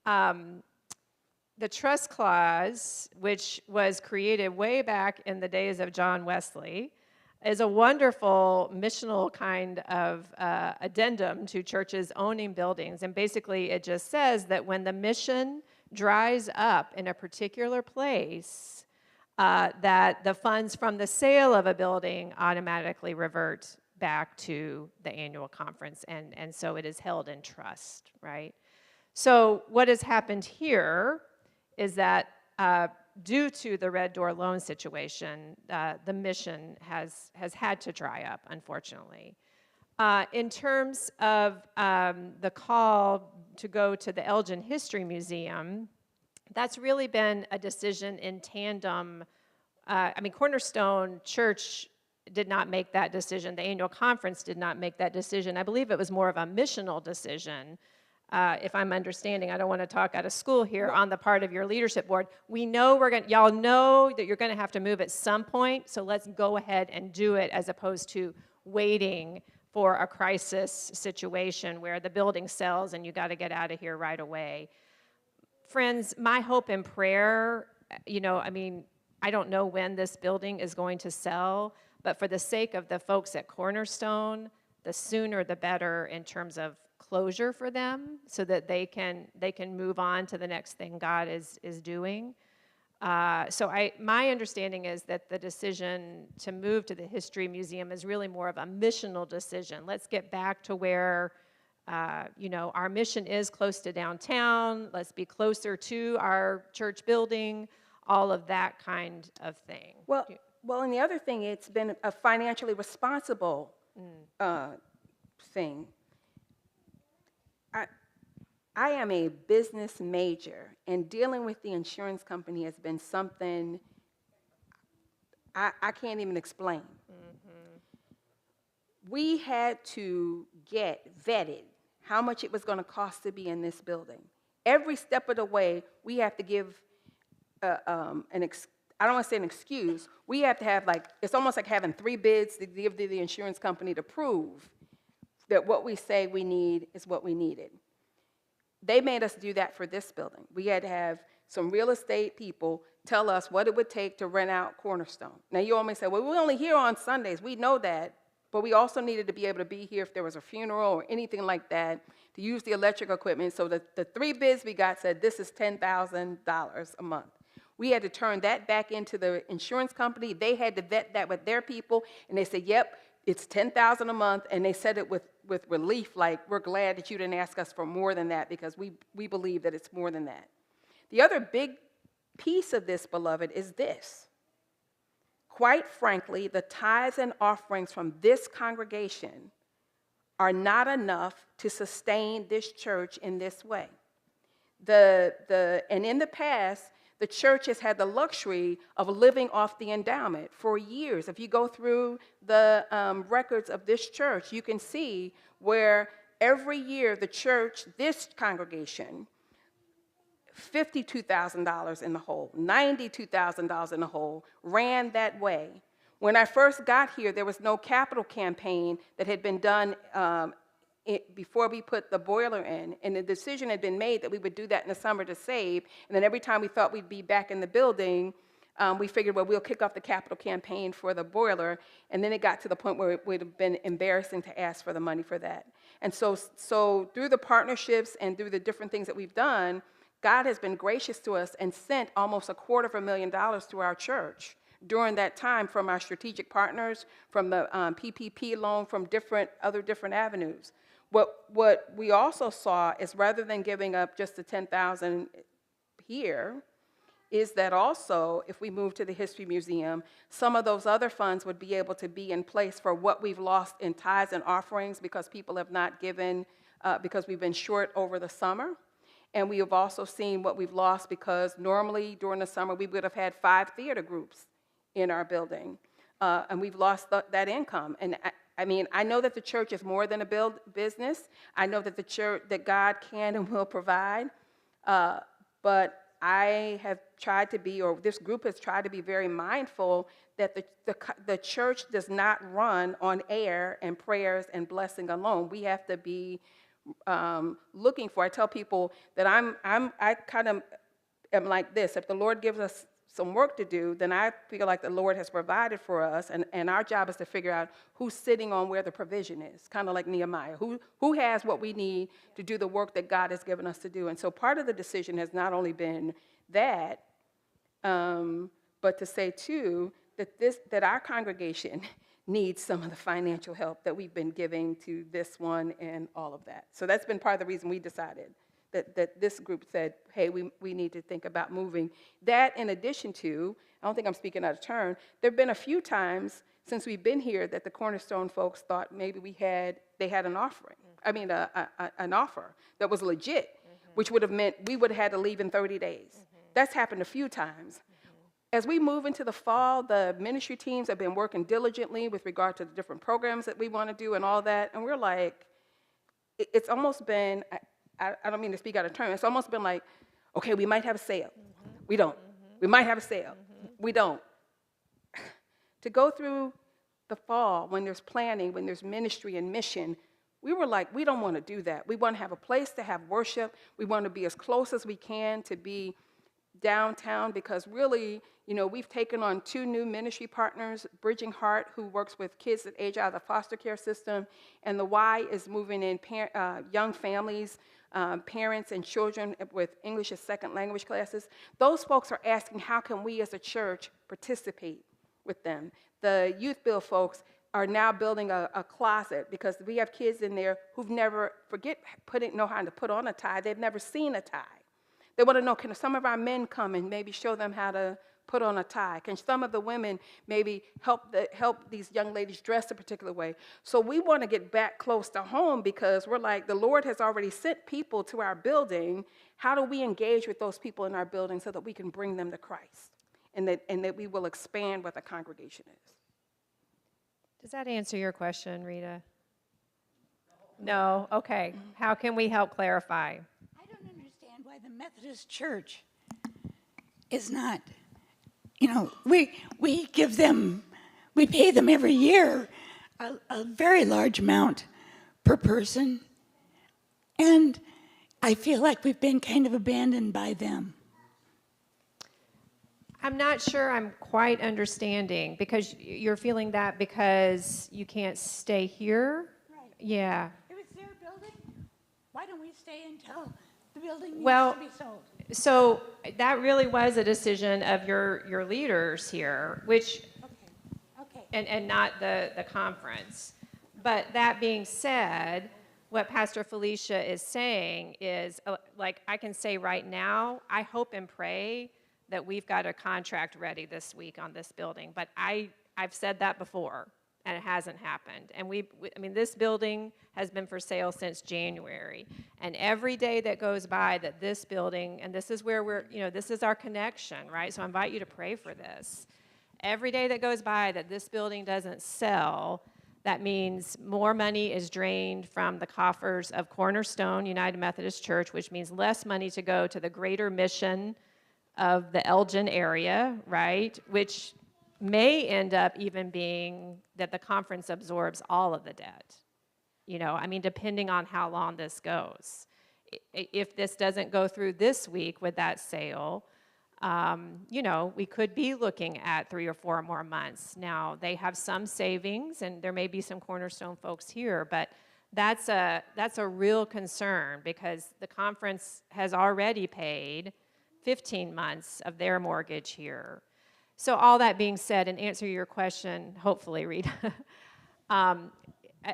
The trust clause, which was created way back in the days of John Wesley, is a wonderful missional kind of addendum to churches owning buildings. And basically, it just says that when the mission dries up in a particular place, that the funds from the sale of a building automatically revert back to the annual conference, and so it is held in trust, right? So what has happened here is that due to the Red Door loan situation, the mission has had to dry up, unfortunately. In terms of the call to go to the Elgin History Museum, that's really been a decision in tandem. I mean, Cornerstone Church did not make that decision. The annual conference did not make that decision. I believe it was more of a missional decision, if I'm understanding. I don't want to talk out of school here on the part of your leadership board. We know y'all know that you're going to have to move at some point, so let's go ahead and do it as opposed to waiting for a crisis situation where the building sells and you got to get out of here right away. Friends, my hope and prayer, I mean, I don't know when this building is going to sell, but for the sake of the folks at Cornerstone, the sooner the better in terms of closure for them so that they can move on to the next thing God is doing. So my understanding is that the decision to move to the History Museum is really more of a missional decision. Let's get back to where our mission is close to downtown. Let's be closer to our church building, all of that kind of thing. Well, and the other thing, it's been a financially responsible thing. I am a business major, and dealing with the insurance company has been something I can't even explain. We had to get vetted how much it was going to cost to be in this building. Every step of the way, we have to give I don't want to say an excuse. We have to have, it's almost like having 3 bids to give to the insurance company to prove that what we say we need is what we needed. They made us do that for this building. We had to have some real estate people tell us what it would take to rent out Cornerstone. Now, you all may say, well, we're only here on Sundays. We know that, but we also needed to be able to be here if there was a funeral or anything like that, to use the electric equipment. So the 3 bids we got said this is $10,000 a month. We had to turn that back into the insurance company. They had to vet that with their people, and they said, yep, it's $10,000 a month, and they said it with relief, like, we're glad that you didn't ask us for more than that because we believe that it's more than that. The other big piece of this, beloved, is this. Quite frankly, the tithes and offerings from this congregation are not enough to sustain this church in this way. And in the past, the church has had the luxury of living off the endowment for years. If you go through the records of this church, you can see where every year the church, this congregation, $52,000 in the hole, $92,000 in the hole, ran that way. When I first got here, there was no capital campaign that had been done before we put the boiler in, and the decision had been made that we would do that in the summer to save, and then every time we thought we'd be back in the building, we figured, well, we'll kick off the capital campaign for the boiler, and then it got to the point where it would have been embarrassing to ask for the money for that. And so through the partnerships and through the different things that we've done, God has been gracious to us and sent almost $250,000 to our church during that time from our strategic partners, from the PPP loan, from other different avenues. What we also saw is, rather than giving up just the $10,000 here, is that also, if we move to the History Museum, some of those other funds would be able to be in place for what we've lost in tithes and offerings because people have not given, because we've been short over the summer. And we have also seen what we've lost because normally during the summer we would have had 5 theater groups in our building, and we've lost that income. And I mean, I know that the church is more than a business. I know that the church, that God can and will provide, but I have tried to be, or this group has tried to be very mindful that the church does not run on air and prayers and blessing alone. We have to be looking for. I tell people that I kind of am like this. If the Lord gives us some work to do, then I feel like the Lord has provided for us, and our job is to figure out who's sitting on where the provision is, kind of like Nehemiah. Who has what we need to do the work that God has given us to do? And so part of the decision has not only been that, but to say, too, that our congregation needs some of the financial help that we've been giving to this one and all of that. So that's been part of the reason we decided that this group said, hey, we need to think about moving. That in addition to, I don't think I'm speaking out of turn, there have been a few times since we've been here that the Cornerstone folks thought maybe they had an offering. I mean, an offer that was legit, which would have meant we would have had to leave in 30 days. That's happened a few times. As we move into the fall, the ministry teams have been working diligently with regard to the different programs that we want to do and all that. And we're like, it's almost been, I don't mean to speak out of turn, it's almost been like, okay, we might have a sale. We don't. We might have a sale. We don't. To go through the fall, when there's planning, when there's ministry and mission, we were like, we don't want to do that. We want to have a place to have worship. We want to be as close as we can to be downtown, because really, we've taken on 2 new ministry partners, Bridging Heart, who works with kids that age out of the foster care system, and the Y is moving in young families, parents and children with English as second language classes. Those folks are asking, how can we as a church participate with them? The Youth Build folks are now building a closet, because we have kids in there who've never, know how to put on a tie. They've never seen a tie. They want to know, can some of our men come and maybe show them how to put on a tie? Can some of the women maybe help these young ladies dress a particular way? So we want to get back close to home, because we're like, the Lord has already sent people to our building. How do we engage with those people in our building so that we can bring them to Christ, and that we will expand what the congregation is? Does that answer your question, Rita? No? Okay. How can we help clarify? I don't understand why the Methodist Church is not, we give them, we pay them every year a very large amount per person, and I feel like we've been kind of abandoned by them. I'm not sure I'm quite understanding, because you're feeling that because you can't stay here? Right. Yeah. If it's their building, why don't we stay until the building needs Well, to be sold? So that really was a decision of your leaders here, which, Okay. and not the conference. But that being said, what Pastor Felicia is saying is, like I can say right now, I hope and pray that we've got a contract ready this week on this building. But I've said that before, and it hasn't happened. And this building has been for sale since January. And every day that goes by that this building, and this is where this is our connection, right? So I invite you to pray for this. Every day that goes by that this building doesn't sell, that means more money is drained from the coffers of Cornerstone United Methodist Church, which means less money to go to the greater mission of the Elgin area, right? Which may end up even being that the conference absorbs all of the debt. Depending on how long this goes. If this doesn't go through this week with that sale, we could be looking at 3 or 4 more months. Now, they have some savings, and there may be some Cornerstone folks here, but that's a real concern, because the conference has already paid 15 months of their mortgage here. So all that being said, and answer your question, hopefully, Rita,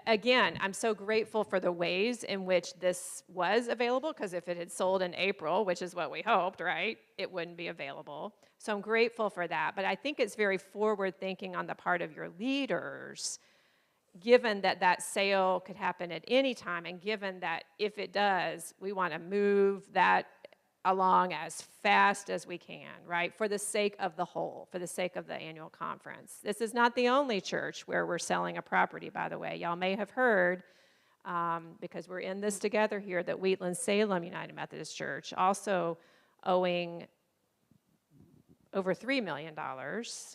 again, I'm so grateful for the ways in which this was available, because if it had sold in April, which is what we hoped, right, it wouldn't be available. So I'm grateful for that. But I think it's very forward-thinking on the part of your leaders, given that sale could happen at any time, and given that if it does, we want to move that along as fast as we can, right, for the sake of the whole, for the sake of the annual conference. This is not the only church where we're selling a property, by the way. Y'all may have heard, because we're in this together here, that Wheatland-Salem United Methodist Church, also owing over $3 million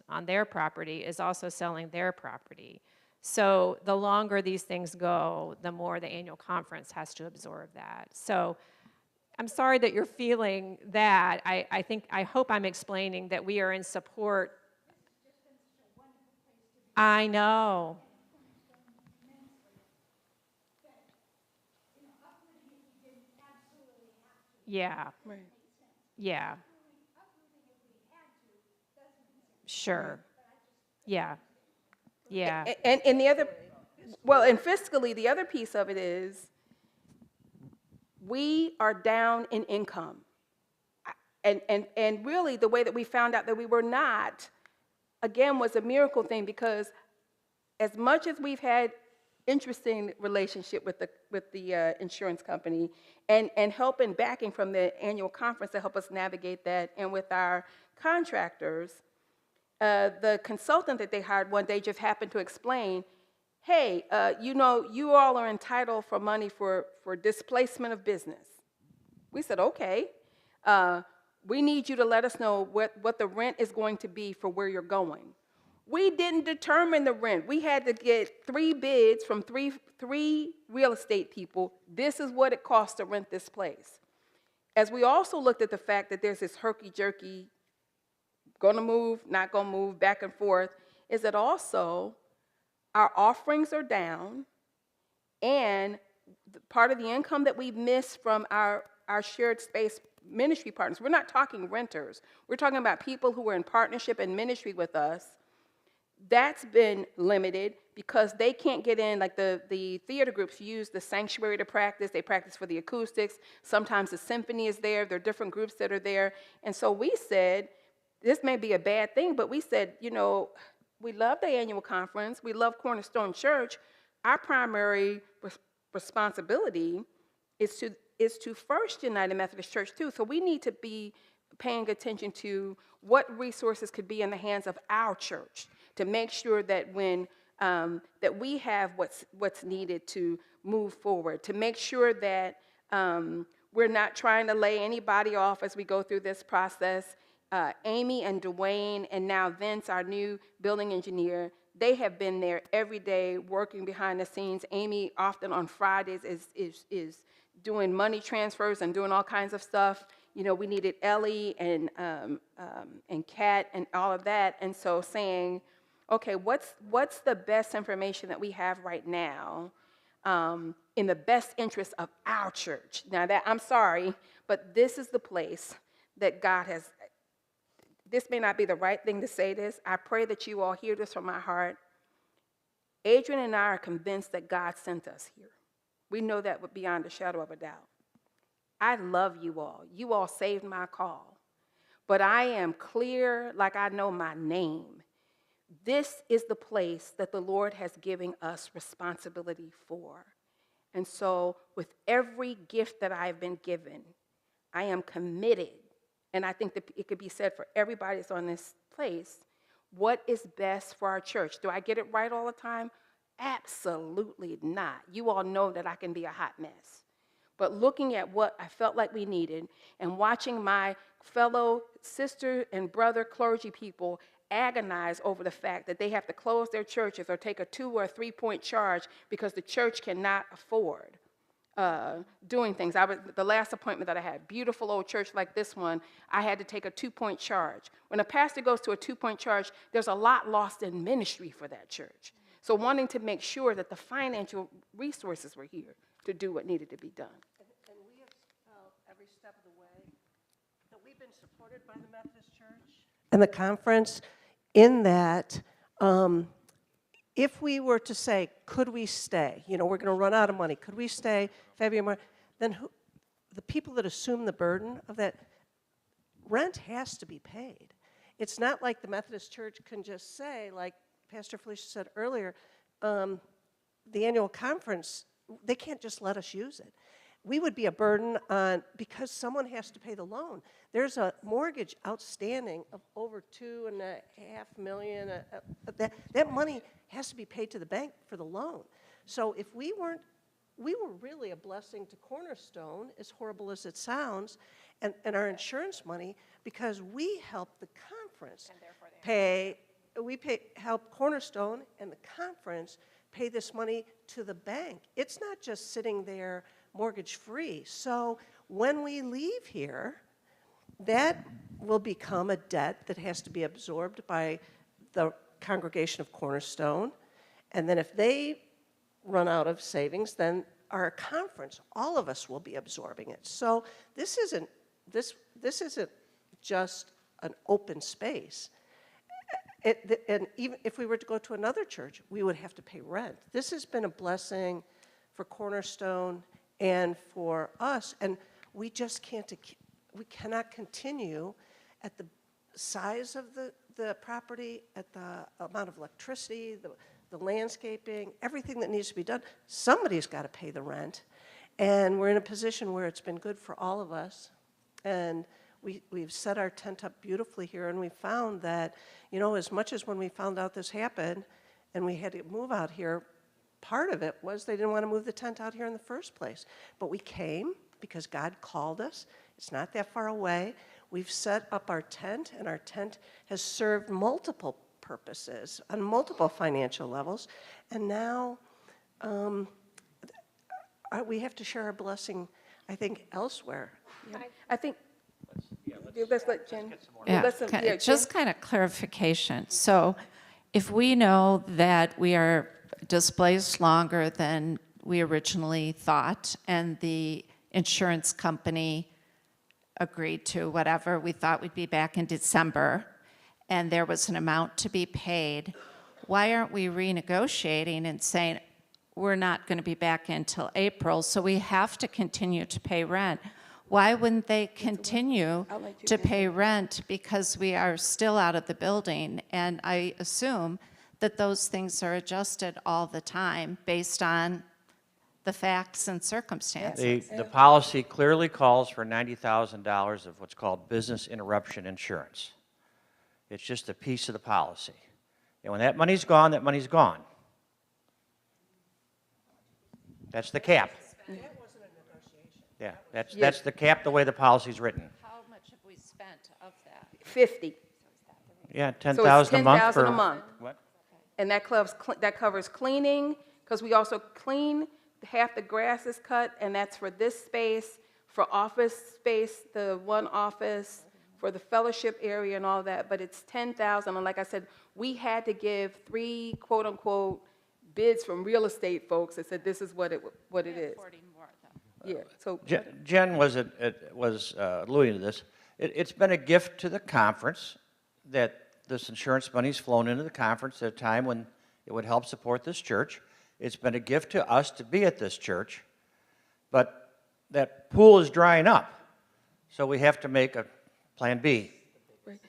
on their property, is also selling their property. So the longer these things go, the more the annual conference has to absorb that. So I'm sorry that you're feeling that. I hope I'm explaining that we are in support. I know. Yeah. Right. Yeah. Sure. Yeah. Yeah. And the other, well, and fiscally, the other piece of it is we are down in income. And really, the way that we found out that we were not, again, was a miracle thing, because as much as we've had interesting relationship with the insurance company and help and backing from the annual conference to help us navigate that, and with our contractors, the consultant that they hired one day just happened to explain, hey, you know, you all are entitled for money for displacement of business. We said, okay. We need you to let us know what the rent is going to be for where you're going. We didn't determine the rent. We had to get 3 bids from three real estate people. This is what it costs to rent this place. As we also looked at the fact that there's this herky-jerky, gonna move, not gonna move, back and forth, is that also our offerings are down, and part of the income that we've missed from our shared space ministry partners, we're not talking renters, we're talking about people who are in partnership and ministry with us, that's been limited because they can't get in. Like the theater groups use the sanctuary to practice. They practice for the acoustics. Sometimes the symphony is there. There are different groups that are there. And so we said, this may be a bad thing, but we said, you know, we love the annual conference. We love Cornerstone Church. Our primary responsibility is to First United Methodist Church too. So we need to be paying attention to what resources could be in the hands of our church to make sure that when that we have what's needed to move forward, to make sure that we're not trying to lay anybody off as we go through this process. Amy and Dwayne and now Vince, our new building engineer, they have been there every day working behind the scenes. Amy often on Fridays is doing money transfers and doing all kinds of stuff. You know, we needed Ellie and Kat and all of that. And so saying, okay, what's the best information that we have right now in the best interest of our church? Now that, I'm sorry, but this is the place that God has. This may not be the right thing to say this. I pray that you all hear this from my heart. Adrian and I are convinced that God sent us here. We know that beyond a shadow of a doubt. I love you all. You all saved my call. But I am clear like I know my name. This is the place that the Lord has given us responsibility for. And so with every gift that I've been given, I am committed. And I think that it could be said for everybody that's on this place, what is best for our church? Do I get it right all the time? Absolutely not. You all know that I can be a hot mess. But looking at what I felt like we needed and watching my fellow sister and brother clergy people agonize over the fact that they have to close their churches or take a 2 or 3 point charge because the church cannot afford doing things. The last appointment that I had, beautiful old church like this one, I had to take a 2 point charge. When a pastor goes to a 2 point charge, there's a lot lost in ministry for that church. So wanting to make sure that the financial resources were here to do what needed to be done. And we have every step of the way that we've been supported by the Methodist Church and the conference in that if we were to say, could we stay? You know, we're going to run out of money. Could we stay February, March? Then the people that assume the burden of that rent has to be paid. It's not like the Methodist Church can just say, like Pastor Felicia said earlier, the annual conference, they can't just let us use it. We would be a burden on, because someone has to pay the loan. There's a mortgage outstanding of over $2.5 million. That money has to be paid to the bank for the loan. So if we were really a blessing to Cornerstone, as horrible as it sounds, and our insurance money, because we help the conference help Cornerstone and the conference pay this money to the bank. It's not just sitting there mortgage free. So when we leave here, that will become a debt that has to be absorbed by the congregation of Cornerstone. And then if they run out of savings, then our conference, all of us will be absorbing it. So this isn't just an open space. And even if we were to go to another church, we would have to pay rent. This has been a blessing for Cornerstone and for us, and we just we cannot continue at the size of the property, at the amount of electricity, the landscaping, everything that needs to be done. Somebody's got to pay the rent, and we're in a position where it's been good for all of us, and we've set our tent up beautifully here, and we found that, as much as when we found out this happened and we had to move out here, part of it was they didn't want to move the tent out here in the first place. But we came because God called us. It's not that far away. We've set up our tent, and our tent has served multiple purposes on multiple financial levels. And now we have to share our blessing, I think, elsewhere. I think, let's let Jen. Yeah, just kind of clarification. So if we know that we are displaced longer than we originally thought, and the insurance company agreed to whatever, we thought we'd be back in December, and there was an amount to be paid, why aren't we renegotiating and saying, we're not going to be back until April, so we have to continue to pay rent? Why wouldn't they continue to pay rent, because we are still out of the building? And I assume that those things are adjusted all the time based on the facts and circumstances. The policy clearly calls for $90,000 of what's called business interruption insurance. It's just a piece of the policy. And when that money's gone, that money's gone. That's the cap. Yeah, that's the cap, the way the policy's written. How much have we spent of that? 50. Yeah, So it's 10,000 a month 10,000 for a month. what? And that covers cleaning, because we also clean, half the grass is cut, and that's for this space, for office space, the one office, for the fellowship area and all that, but it's 10,000. And like I said, we had to give 3 quote-unquote bids from real estate folks that said this is what it is. Yeah, so. Jen was alluding to this. It's been a gift to the conference that this insurance money's flown into the conference at a time when it would help support this church. It's been a gift to us to be at this church, but that pool is drying up, so we have to make a plan B. Right.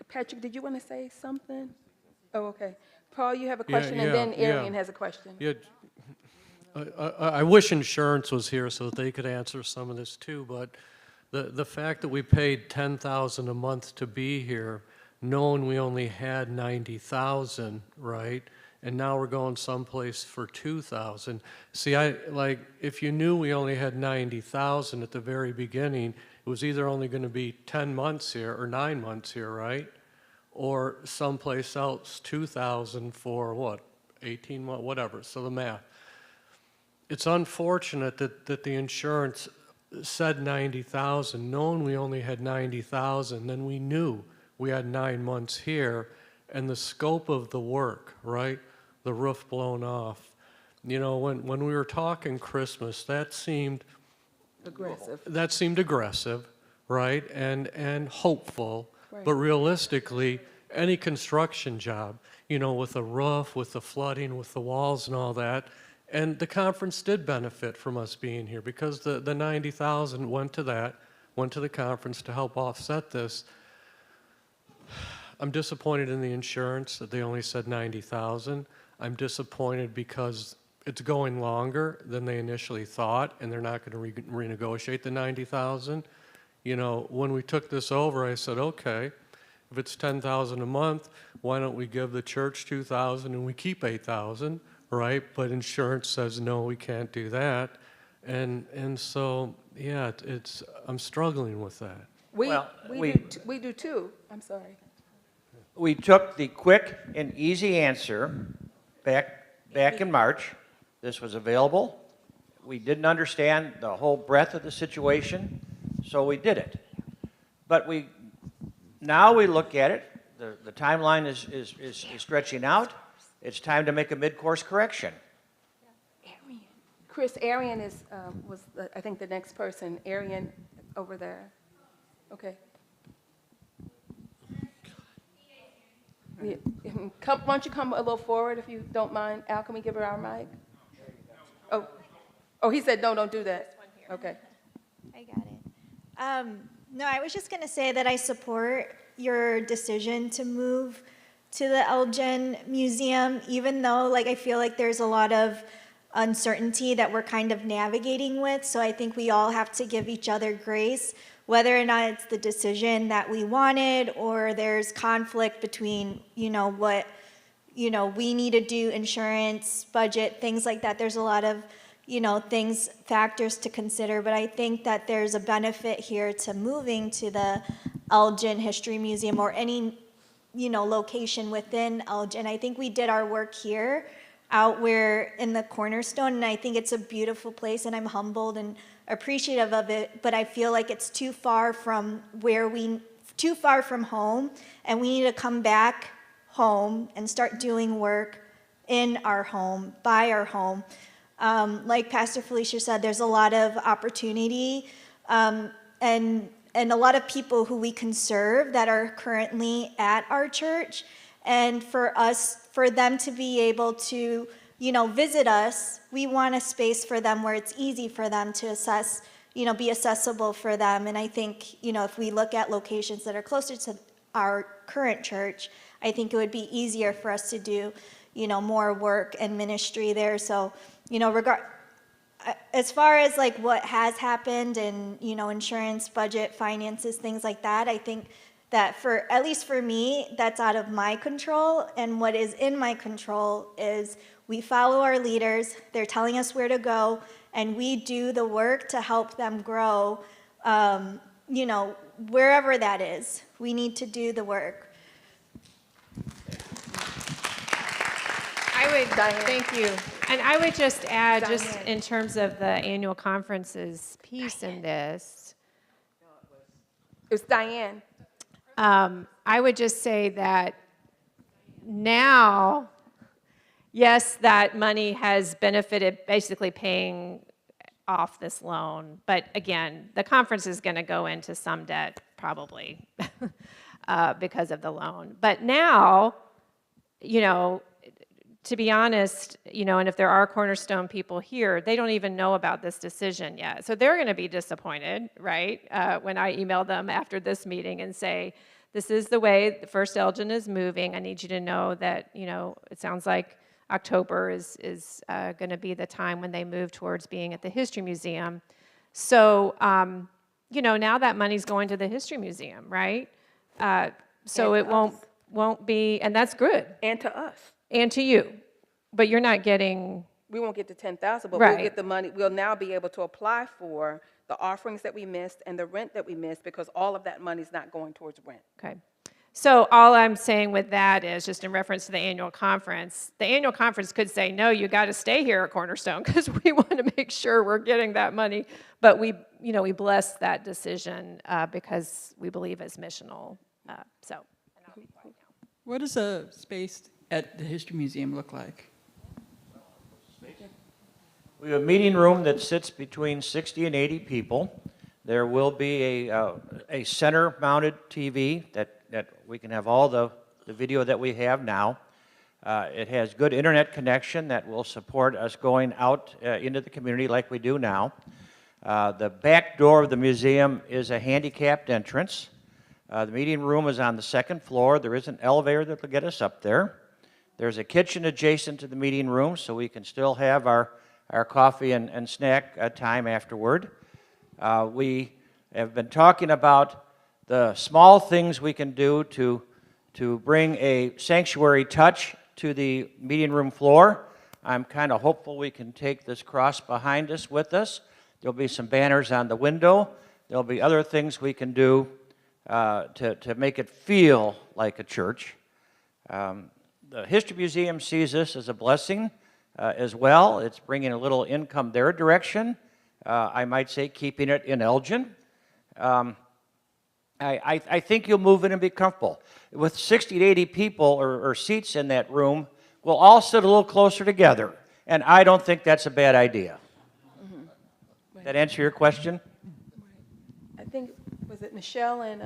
Patrick, did you want to say something? Oh, okay. Paul, you have a question, and then Arian has a question. Yeah. I wish insurance was here so that they could answer some of this too, but the fact that we paid $10,000 a month to be here, knowing we only had $90,000, right? And now we're going someplace for $2,000. See, if you knew we only had $90,000 at the very beginning, it was either only going to be 10 months here or 9 months here, right? Or someplace else, $2,000 for what, 18 months, whatever, so the math. It's unfortunate that the insurance said 90,000, knowing we only had 90,000, then we knew we had 9 months here, and the scope of the work, right? The roof blown off. When we were talking Christmas, that seemed Aggressive. That seemed aggressive, right? And hopeful, Right. but realistically, any construction job, with the roof, with the flooding, with the walls and all that. And the conference did benefit from us being here, because the 90,000 went to the conference to help offset this. I'm disappointed in the insurance that they only said 90,000. I'm disappointed because it's going longer than they initially thought, and they're not going to renegotiate the 90,000. When we took this over, I said, okay, if it's 10,000 a month, why don't we give the church 2,000 and we keep 8,000? Right, but insurance says no, we can't do that, and so yeah, I'm struggling with that. We do too. I'm sorry. We took the quick and easy answer back in March. This was available. We didn't understand the whole breadth of the situation. So we did it. But now we look at it, the timeline is stretching out. It's time to make a mid-course correction. Chris, Arian I think, the next person. Arian over there. Okay. Yeah, why don't you come a little forward if you don't mind? Al, can we give her our mic? Oh, he said, no, don't do that. Okay. I got it. No, I was just going to say that I support your decision to move to the Elgin Museum, even though, like, I feel like there's a lot of uncertainty that we're kind of navigating with. So I think we all have to give each other grace, whether or not it's the decision that we wanted or there's conflict between, what, we need to do, insurance, budget, things like that. There's a lot of, factors to consider, but I think that there's a benefit here to moving to the Elgin History Museum or any, location within Elgin. I think we did our work here out where in the Cornerstone, and I think it's a beautiful place, and I'm humbled and appreciative of it, but I feel like it's too far from home, and we need to come back home and start doing work in our home, by our home. Like Pastor Felicia said, there's a lot of opportunity and a lot of people who we can serve that are currently at our church. And for them to be able to, visit us, we want a space for them where it's easy for them to assess, be accessible for them. And I think, if we look at locations that are closer to our current church, I think it would be easier for us to do, more work and ministry there. So, as far as like what has happened and, insurance, budget, finances, things like that, I think that at least for me, that's out of my control. And what is in my control is we follow our leaders. They're telling us where to go, and we do the work to help them grow, wherever that is. We need to do the work. Thank you. And I would just add, just in terms of the annual conferences piece in this. It's Diane. I would just say that now, yes, that money has benefited basically paying off this loan. But again, the conference is going to go into some debt probably because of the loan. But now, to be honest, and if there are Cornerstone people here, they don't even know about this decision yet. So they're going to be disappointed, right, when I email them after this meeting and say, this is the way the First Elgin is moving. I need you to know that, it sounds like October is going to be the time when they move towards being at the History Museum. So, now that money's going to the History Museum, right? So it won't be, and that's good. And to us. And to you, but you're not getting. We won't get the 10,000, but Right. we'll get the money. We'll now be able to apply for the offerings that we missed and the rent that we missed, because all of that money's not going towards rent. Okay. So all I'm saying with that is, just in reference to the annual conference could say, no, you got to stay here at Cornerstone because we want to make sure we're getting that money. But we bless that decision because we believe it's missional. And I'll be quiet now. What does a space at the History Museum look like? We have a meeting room that sits between 60 and 80 people. There will be a center-mounted TV that we can have all the video that we have now. It has good internet connection that will support us going out into the community like we do now. The back door of the museum is a handicapped entrance. The meeting room is on the second floor. There is an elevator that will get us up there. There's a kitchen adjacent to the meeting room, so we can still have our coffee and snack time afterward. We have been talking about the small things we can do to bring a sanctuary touch to the meeting room floor. I'm kind of hopeful we can take this cross behind us with us. There'll be some banners on the window. There'll be other things we can do to make it feel like a church. The History Museum sees this as a blessing as well. It's bringing a little income their direction. I might say keeping it in Elgin. I think you'll move in and be comfortable. With 60 to 80 people or seats in that room, we'll all sit a little closer together, and I don't think that's a bad idea. That answer your question? I think, was it Michelle and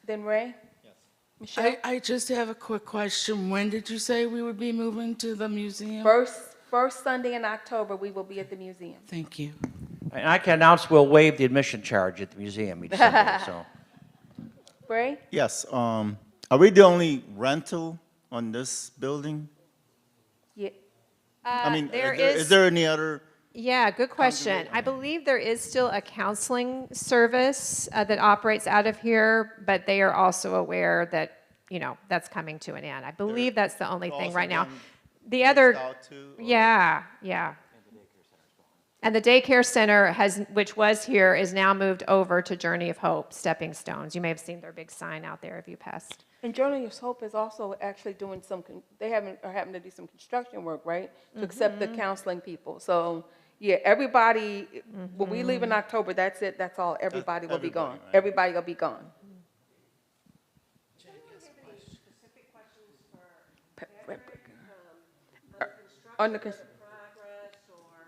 then Ray? Yes. Michelle? I just have a quick question. When did you say we would be moving to the museum? First Sunday in October, we will be at the museum. Thank you. And I can announce we'll waive the admission charge at the museum each Sunday, so. Ray? Yes, are we the only rental on this building? Yeah. I mean, there is there any other? Yeah, good question. I believe there is still a counseling service that operates out of here, but they are also aware that, you know, that's coming to an end. I believe that's the only thing right now. The other, yeah. And the daycare center which was here, is now moved over to Journey of Hope Stepping Stones. You may have seen their big sign out there if you passed. And Journey of Hope is also actually doing they are having to do some construction work, right? To accept the counseling people. So, yeah, everybody, when we leave in October, that's it, that's all. Everybody will be gone. Right? Everybody will be gone. On the progress or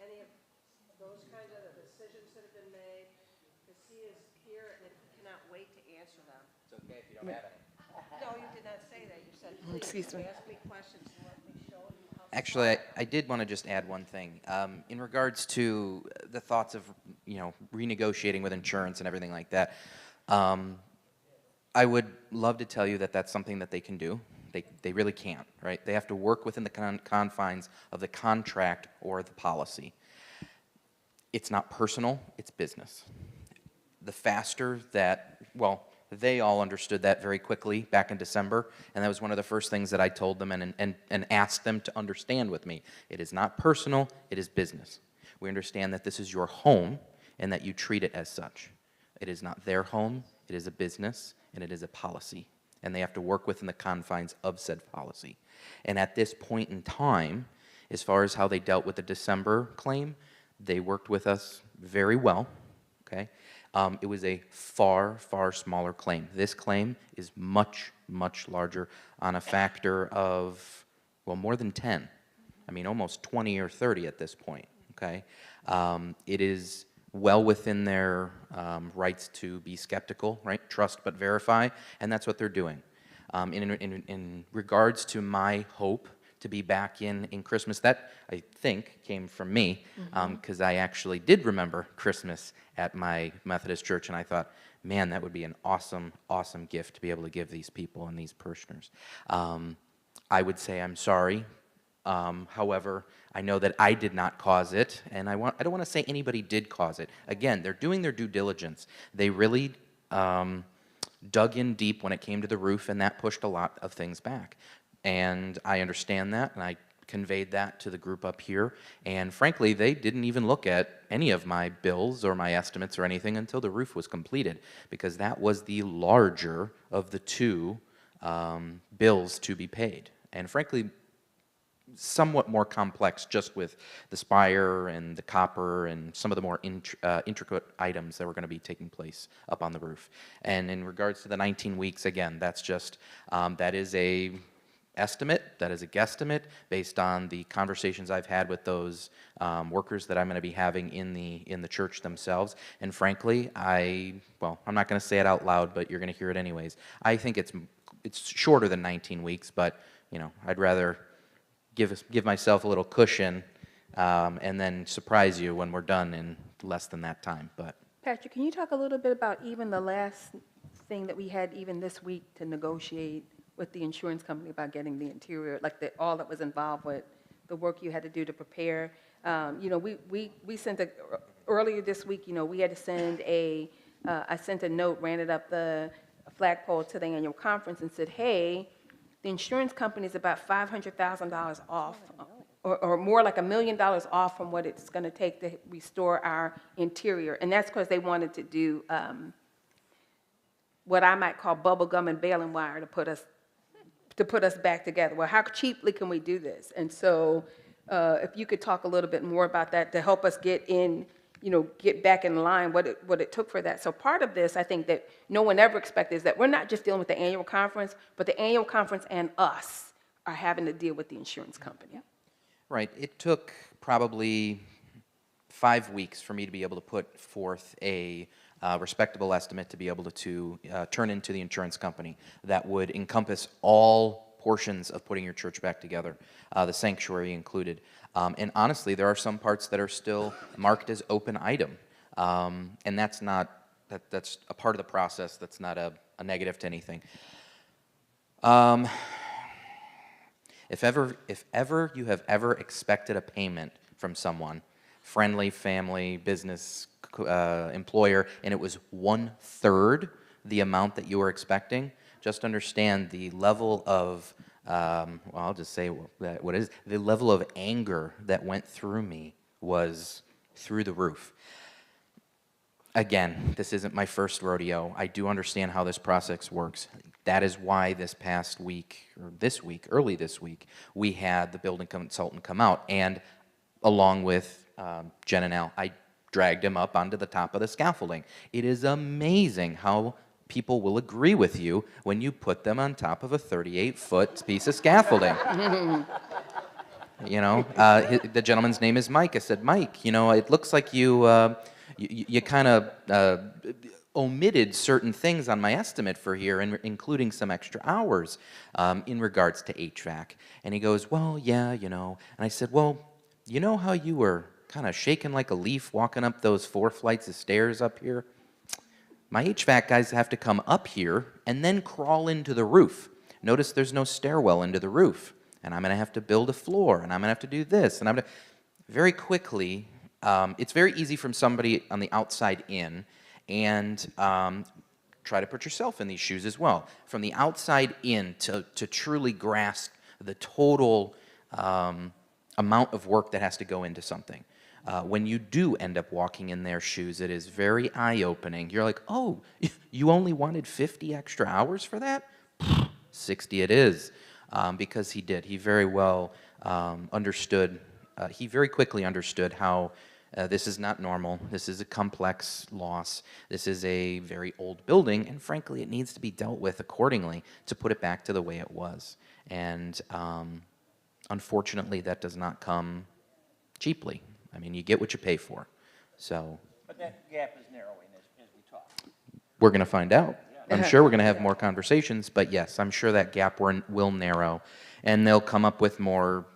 any of those kinds of decisions that have been made, because he is here and cannot wait to answer them. It's okay if you don't have any. No, you did not say that. You said, please, Excuse me. ask me questions and let me show you how. Actually, I did want to just add one thing. In regards to the thoughts of, renegotiating with insurance and everything like that, I would love to tell you that that's something that they can do. They really can't, right? They have to work within the confines of the contract or the policy. It's not personal, it's business. The faster that, they all understood that very quickly back in December, and that was one of the first things that I told them and asked them to understand with me. It is not personal, it is business. We understand that this is your home and that you treat it as such. It is not their home, it is a business, and it is a policy. And they have to work within the confines of said policy. And at this point in time, as far as how they dealt with the December claim, they worked with us very well, okay? It was a far, far smaller claim. This claim is much, much larger on a factor of, more than 10. I mean, almost 20 or 30 at this point, okay? It is well within their rights to be skeptical, right? Trust but verify, and that's what they're doing. In regards to my hope to be back in Christmas, that I think came from me, because I actually did remember Christmas at my Methodist church, and I thought, man, that would be an awesome, awesome gift to be able to give these people and these parishioners. I would say I'm sorry. However, I know that I did not cause it, and I don't want to say anybody did cause it. Again, they're doing their due diligence. They really dug in deep when it came to the roof, and that pushed a lot of things back. And I understand that, and I conveyed that to the group up here. And frankly, they didn't even look at any of my bills or my estimates or anything until the roof was completed, because that was the larger of the two bills to be paid. And frankly, somewhat more complex, just with the spire and the copper and some of the more intricate items that were going to be taking place up on the roof. And in regards to the 19 weeks, again, that's just, that is a estimate, that is a guesstimate based on the conversations I've had with those workers that I'm going to be having in the church themselves. And frankly, I'm not going to say it out loud, but you're going to hear it anyways. I think it's shorter than 19 weeks, but I'd rather give myself a little cushion and then surprise you when we're done in less than that time. But Patrick, can you talk a little bit about even the last thing that we had even this week to negotiate with the insurance company about getting the interior, like all that was involved with the work you had to do to prepare? We sent earlier this week, we had to send I sent a note, ran it up the flagpole to the annual conference and said, hey, the insurance company is about $500,000 off, or more like $1 million off from what it's going to take to restore our interior. And that's because they wanted to do what I might call bubble gum and baling wire to put us back together. Well, how cheaply can we do this? And so if you could talk a little bit more about that to help us get in, get back in line, what it took for that. So part of this, I think that no one ever expected, is that we're not just dealing with the annual conference, but the annual conference and us are having to deal with the insurance company. Right. It took probably 5 weeks for me to be able to put forth a respectable estimate to be able to turn into the insurance company that would encompass all portions of putting your church back together, the sanctuary included. And honestly, there are some parts that are still marked as open item, and that's a part of the process. That's not a negative to anything. If ever you have ever expected a payment from someone, friendly, family, business, employer, and it was 1/3 the amount that you were expecting, just understand the level of, well, I'll just say what is, the level of anger that went through me was through the roof. Again, this isn't my first rodeo. I do understand how this process works. That is why this past week, or early this week, we had the building consultant come out, and along with Jen and Al, I dragged him up onto the top of the scaffolding. It is amazing how people will agree with you when you put them on top of a 38-foot piece of scaffolding. The gentleman's name is Mike. I said, Mike, it looks like you kind of omitted certain things on my estimate for here, including some extra hours in regards to HVAC. And he goes, well, yeah, And I said, well, you know how you were kind of shaking like a leaf walking up those 4 flights of stairs up here? My HVAC guys have to come up here and then crawl into the roof. Notice there's no stairwell into the roof. And I'm going to have to build a floor, and I'm going to have to do this. And very quickly, it's very easy from somebody on the outside in, and try to put yourself in these shoes as well. From the outside in to truly grasp the total amount of work that has to go into something. When you do end up walking in their shoes, it is very eye-opening. You're like, oh, you only wanted 50 extra hours for that? 60 it is, because he did. He very well understood, he very quickly understood how this is not normal. This is a complex loss. This is a very old building, and frankly, it needs to be dealt with accordingly to put it back to the way it was. And unfortunately, that does not come cheaply. I mean, you get what you pay for. So. But that gap is narrowing as we talk. We're going to find out. I'm sure we're going to have more conversations, but yes, I'm sure that gap will narrow, and they'll come up with more,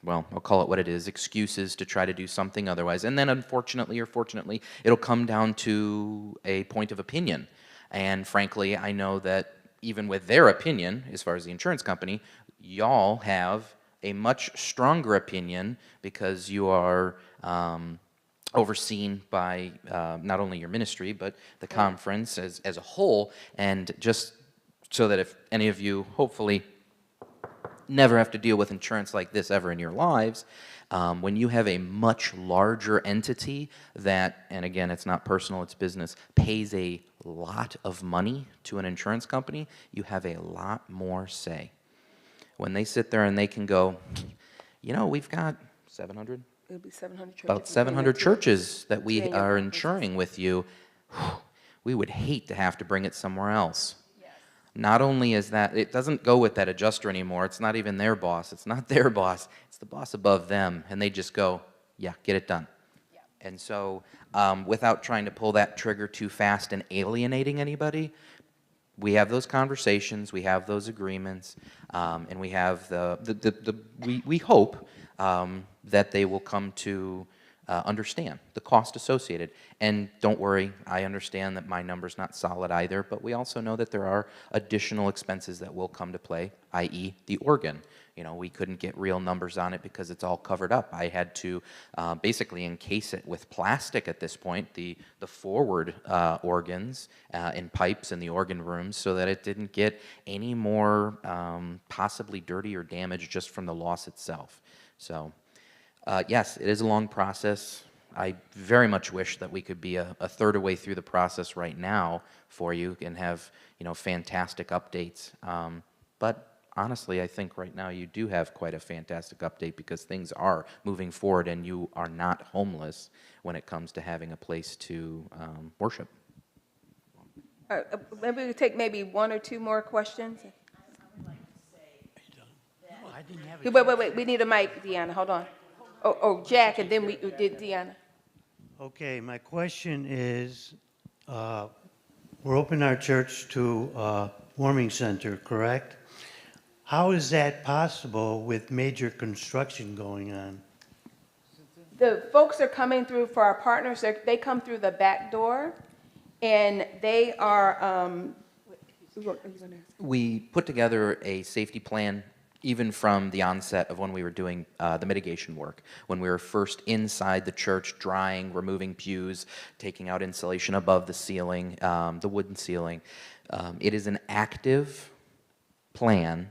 well, I'll call it what it is, excuses to try to do something otherwise. And then unfortunately or fortunately, it'll come down to a point of opinion. And frankly, I know that even with their opinion, as far as the insurance company, y'all have a much stronger opinion because you are overseen by not only your ministry, but the conference as a whole. And just so that if any of you hopefully never have to deal with insurance like this ever in your lives, when you have a much larger entity that, and again, it's not personal, it's business, pays a lot of money to an insurance company, you have a lot more say. When they sit there and they can go, we've got 700? It'll be 700 churches. About 700 churches that we are insuring with you. We would hate to have to bring it somewhere else. Yes. Not only is that, it doesn't go with that adjuster anymore. It's not even their boss. It's not their boss. It's the boss above them. And they just go, yeah, get it done. Yeah. And so without trying to pull that trigger too fast and alienating anybody, we have those conversations, we have those agreements, and we have we hope that they will come to understand the cost associated. And don't worry, I understand that my number's not solid either, but we also know that there are additional expenses that will come to play, i.e. the organ. We couldn't get real numbers on it because it's all covered up. I had to basically encase it with plastic at this point, the forward organs and pipes in the organ rooms, so that it didn't get any more possibly dirty or damaged just from the loss itself. So yes, it is a long process. I very much wish that we could be a third of the way through the process right now for you and have fantastic updates. But honestly, I think right now you do have quite a fantastic update because things are moving forward and you are not homeless when it comes to having a place to worship. Maybe we take maybe one or two more questions. Wait, we need a mic, Deanna, hold on. Jack, and then we did Deanna. Okay, my question is, we're opening our church to a warming center, correct? How is that possible with major construction going on? The folks are coming through for our partners, they come through the back door, and they are, We put together a safety plan even from the onset of when we were doing the mitigation work, when we were first inside the church, drying, removing pews, taking out insulation above the ceiling, the wooden ceiling. It is an active plan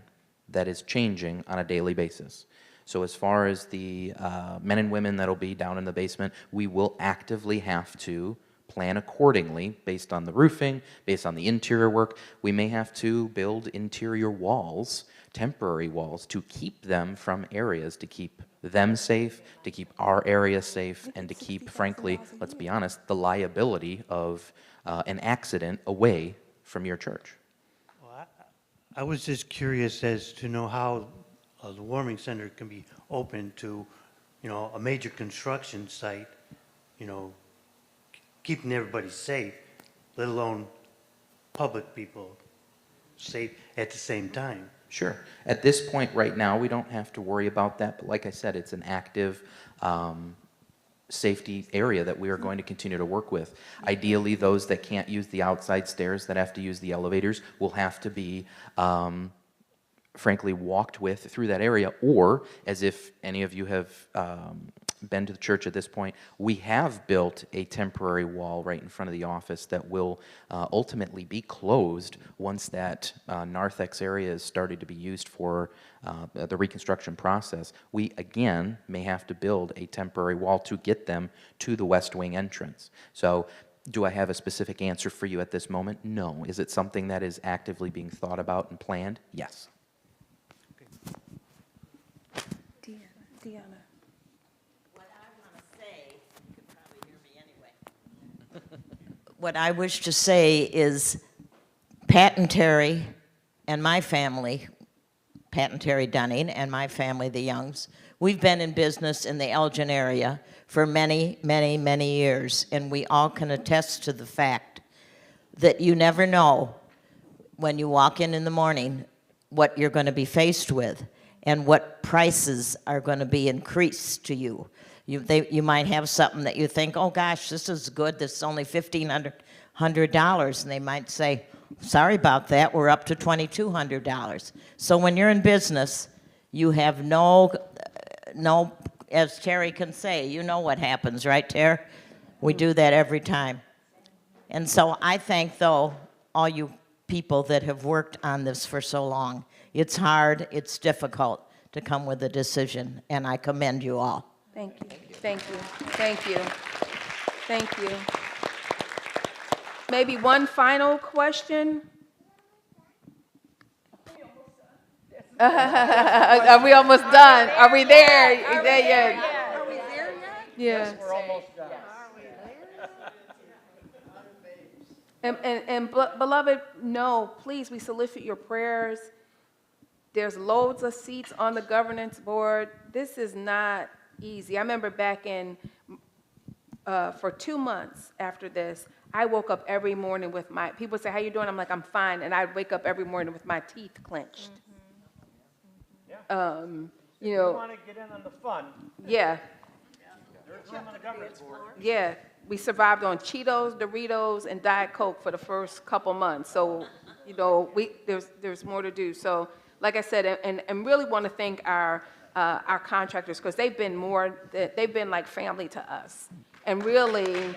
that is changing on a daily basis. So as far as the men and women that'll be down in the basement, we will actively have to plan accordingly based on the roofing, based on the interior work. We may have to build interior walls, temporary walls, to keep them from areas, to keep them safe, to keep our area safe, and to keep, frankly, let's be honest, the liability of an accident away from your church. Well, I was just curious as to know how the warming center can be open to, a major construction site, keeping everybody safe, let alone public people safe at the same time. Sure. At this point right now, we don't have to worry about that, but like I said, it's an active safety area that we are going to continue to work with. Ideally, those that can't use the outside stairs, that have to use the elevators, will have to be frankly walked with through that area, or as if any of you have been to the church at this point, we have built a temporary wall right in front of the office that will ultimately be closed once that narthex area is started to be used for the reconstruction process. We again may have to build a temporary wall to get them to the west wing entrance. So do I have a specific answer for you at this moment? No. Is it something that is actively being thought about and planned? Yes. Deanna. What I want to say, you can probably hear me anyway. What I wish to say is Pat and Terry and my family, Pat and Terry Dunning and my family, the Youngs, we've been in business in the Elgin area for many, many, many years, and we all can attest to the fact that you never know when you walk in the morning what you're going to be faced with and what prices are going to be increased to you. You might have something that you think, oh gosh, this is good, this is only $1,500, and they might say, sorry about that, we're up to $2,200. So when you're in business, you have no, as Terry can say, you know what happens, right, Terry? We do that every time. And so I thank, though, all you people that have worked on this for so long. It's hard, it's difficult to come with a decision, and I commend you all. Thank you, thank you, thank you, thank you. Maybe one final question? Are we almost done? Are we there? Are we there yet? Are we there yet? Yeah. Yes, we're almost done. And beloved, no, please, we solicit your prayers. There's loads of seats on the governance board. This is not easy. I remember back in, for 2 months after this, I woke up every morning with my, people say, how you doing? I'm like, I'm fine. And I'd wake up every morning with my teeth clenched. Yeah. You know. You want to get in on the fun. Yeah. There's room on the governance board. Yeah. We survived on Cheetos, Doritos, and Diet Coke for the first couple months. So, you know, there's more to do. So, like I said, and really want to thank our contractors, because they've been like family to us. And really,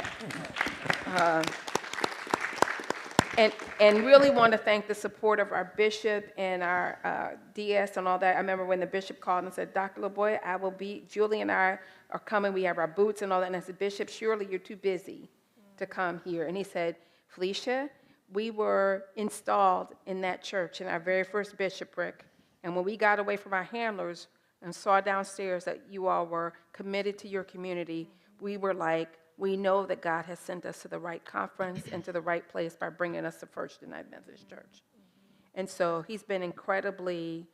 and really want to thank the support of our bishop and our DS and all that. I remember when the bishop called and said, Dr. LaBoy, Julie and I are coming. We have our boots and all that. And I said, Bishop, surely you're too busy to come here. And he said, Felicia, we were installed in that church in our very first bishopric, And when we got away from our handlers and saw downstairs that you all were committed to your community, we were like, we know that God has sent us to the right conference and to the right place by bringing us to First United Methodist Church. And so he's been incredibly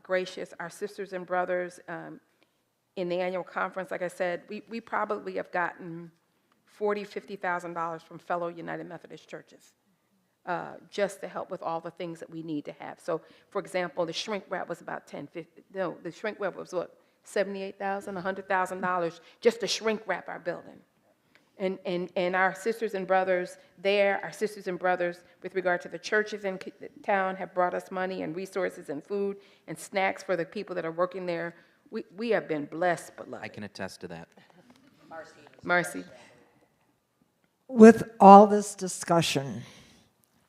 gracious. Our sisters and brothers in the annual conference, like I said, we probably have gotten $40,000, $50,000 from fellow United Methodist churches just to help with all the things that we need to have. So, for example, the shrink wrap was about the shrink wrap was what, $78,000, $100,000 just to shrink wrap our building. And our sisters and brothers there, our sisters and brothers with regard to the churches in town have brought us money and resources and food and snacks for the people that are working there. We have been blessed, beloved. I can attest to that. Marcy. With all this discussion,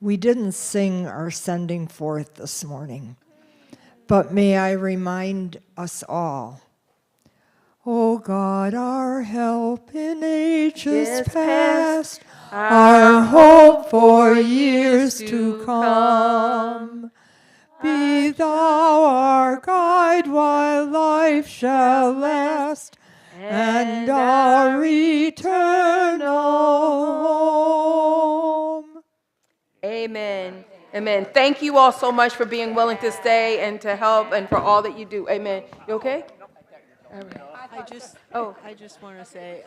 we didn't sing our sending forth this morning, but may I remind us all, O God, our help in ages past, our hope for years to come, be thou our guide while life shall last, and our eternal home. Amen. Amen. Thank you all so much for being willing to stay and to help and for all that you do. Amen. You okay? All right. I just want to say,